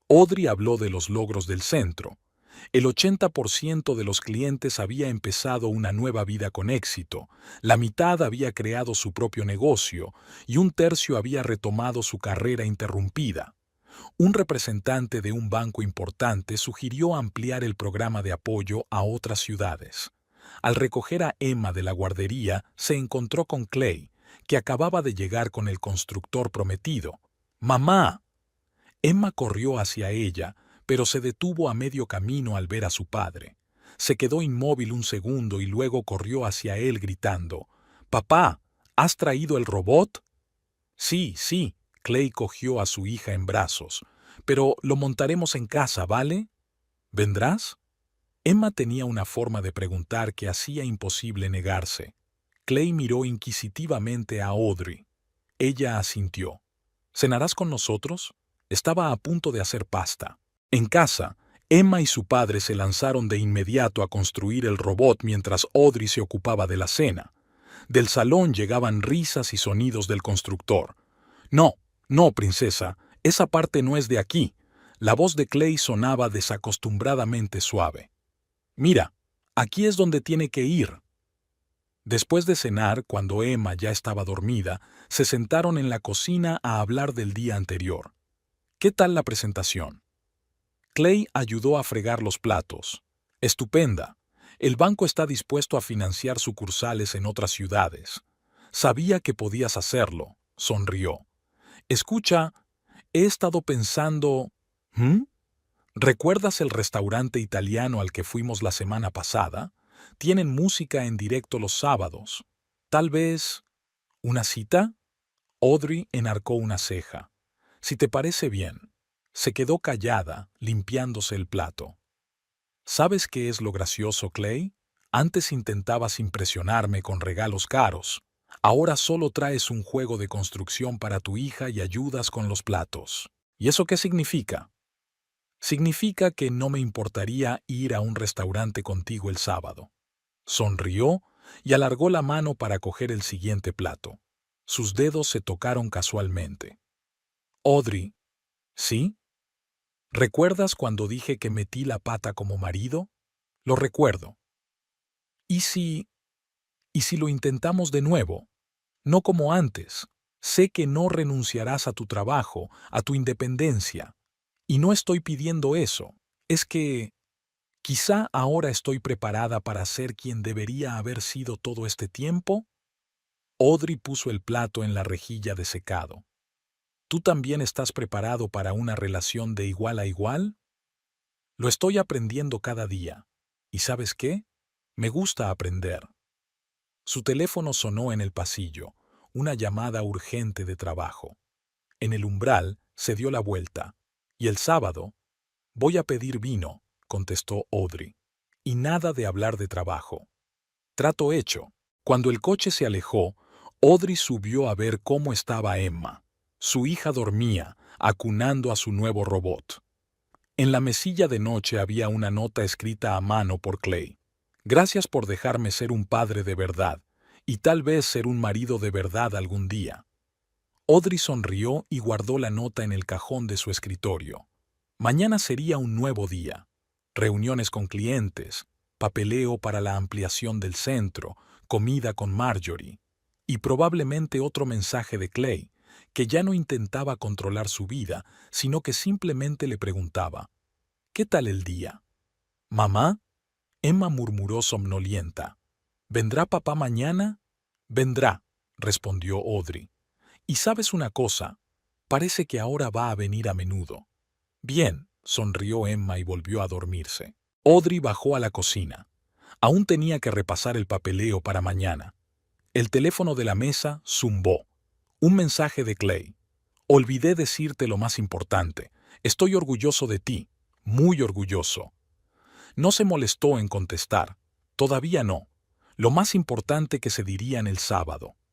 Audrey habló de los logros del centro. El 80% de los clientes había empezado una nueva vida con éxito, la mitad había creado su propio negocio y un tercio había retomado su carrera interrumpida. Un representante de un banco importante sugirió ampliar el programa de apoyo a otras ciudades. Al recoger a Emma de la guardería, se encontró con Clay, que acababa de llegar con el constructor prometido. ¡Mamá! Emma corrió hacia ella, pero se detuvo a medio camino al ver a su padre. Se quedó inmóvil un segundo y luego corrió hacia él gritando, «Papá, ¿has traído el robot?» «Sí, sí», Clay cogió a su hija en brazos, «pero lo montaremos en casa, ¿vale? ¿Vendrás?» Emma tenía una forma de preguntar que hacía imposible negarse. Clay miró inquisitivamente a Audrey. Ella asintió. «¿Cenarás con nosotros?» Estaba a punto de hacer pasta. En casa, Emma y su padre se lanzaron de inmediato a construir el robot mientras Audrey se ocupaba de la cena. Del salón llegaban risas y sonidos del constructor. «No, no, princesa, esa parte no es de aquí». La voz de Clay sonaba desacostumbradamente suave. «Mira, aquí es donde tiene que ir». Después de cenar, cuando Emma ya estaba dormida, se sentaron en la cocina a hablar del día anterior. «¿Qué tal la presentación?» Clay ayudó a fregar los platos. «Estupenda. El banco está dispuesto a financiar sucursales en otras ciudades. Sabía que podías hacerlo», sonrió. «Escucha, he estado pensando... ¿Mm? ¿Recuerdas el restaurante italiano al que fuimos la semana pasada? Tienen música en directo los sábados. Tal vez... ¿Una cita?» Audrey enarcó una ceja. «Si te parece bien». Se quedó callada, limpiándose el plato. ¿Sabes qué es lo gracioso, Clay? Antes intentabas impresionarme con regalos caros. Ahora solo traes un juego de construcción para tu hija y ayudas con los platos. ¿Y eso qué significa? Significa que no me importaría ir a un restaurante contigo el sábado. Sonrió y alargó la mano para coger el siguiente plato. Sus dedos se tocaron casualmente. Audrey, ¿sí? ¿Recuerdas cuando dije que metí la pata como marido? Lo recuerdo. ¿Y si lo intentamos de nuevo? No como antes. Sé que no renunciarás a tu trabajo, a tu independencia. Y no estoy pidiendo eso. Es que quizá ahora estoy preparada para ser quien debería haber sido todo este tiempo. Audrey puso el plato en la rejilla de secado. ¿Tú también estás preparado para una relación de igual a igual? Lo estoy aprendiendo cada día. ¿Y sabes qué? Me gusta aprender. Su teléfono sonó en el pasillo, una llamada urgente de trabajo. En el umbral se dio la vuelta. ¿Y el sábado? Voy a pedir vino, contestó Audrey. Y nada de hablar de trabajo. Trato hecho. Cuando el coche se alejó, Audrey subió a ver cómo estaba Emma. Su hija dormía, acunando a su nuevo robot. En la mesilla de noche había una nota escrita a mano por Clay. Gracias por dejarme ser un padre de verdad, y tal vez ser un marido de verdad algún día. Audrey sonrió y guardó la nota en el cajón de su escritorio. Mañana sería un nuevo día. Reuniones con clientes, papeleo para la ampliación del centro, comida con Marjorie, y probablemente otro mensaje de Clay, que ya no intentaba controlar su vida, sino que simplemente le preguntaba: ¿qué tal el día? ¿Mamá? Emma murmuró somnolienta. ¿Vendrá papá mañana? Vendrá, respondió Audrey. Y sabes una cosa, parece que ahora va a venir a menudo. Bien, sonrió Emma y volvió a dormirse. Audrey bajó a la cocina. Aún tenía que repasar el papeleo para mañana. El teléfono de la mesa zumbó. Un mensaje de Clay. Olvidé decirte lo más importante. Estoy orgulloso de ti, muy orgulloso. No se molestó en contestar. Todavía no. Lo más importante que se dirían el sábado.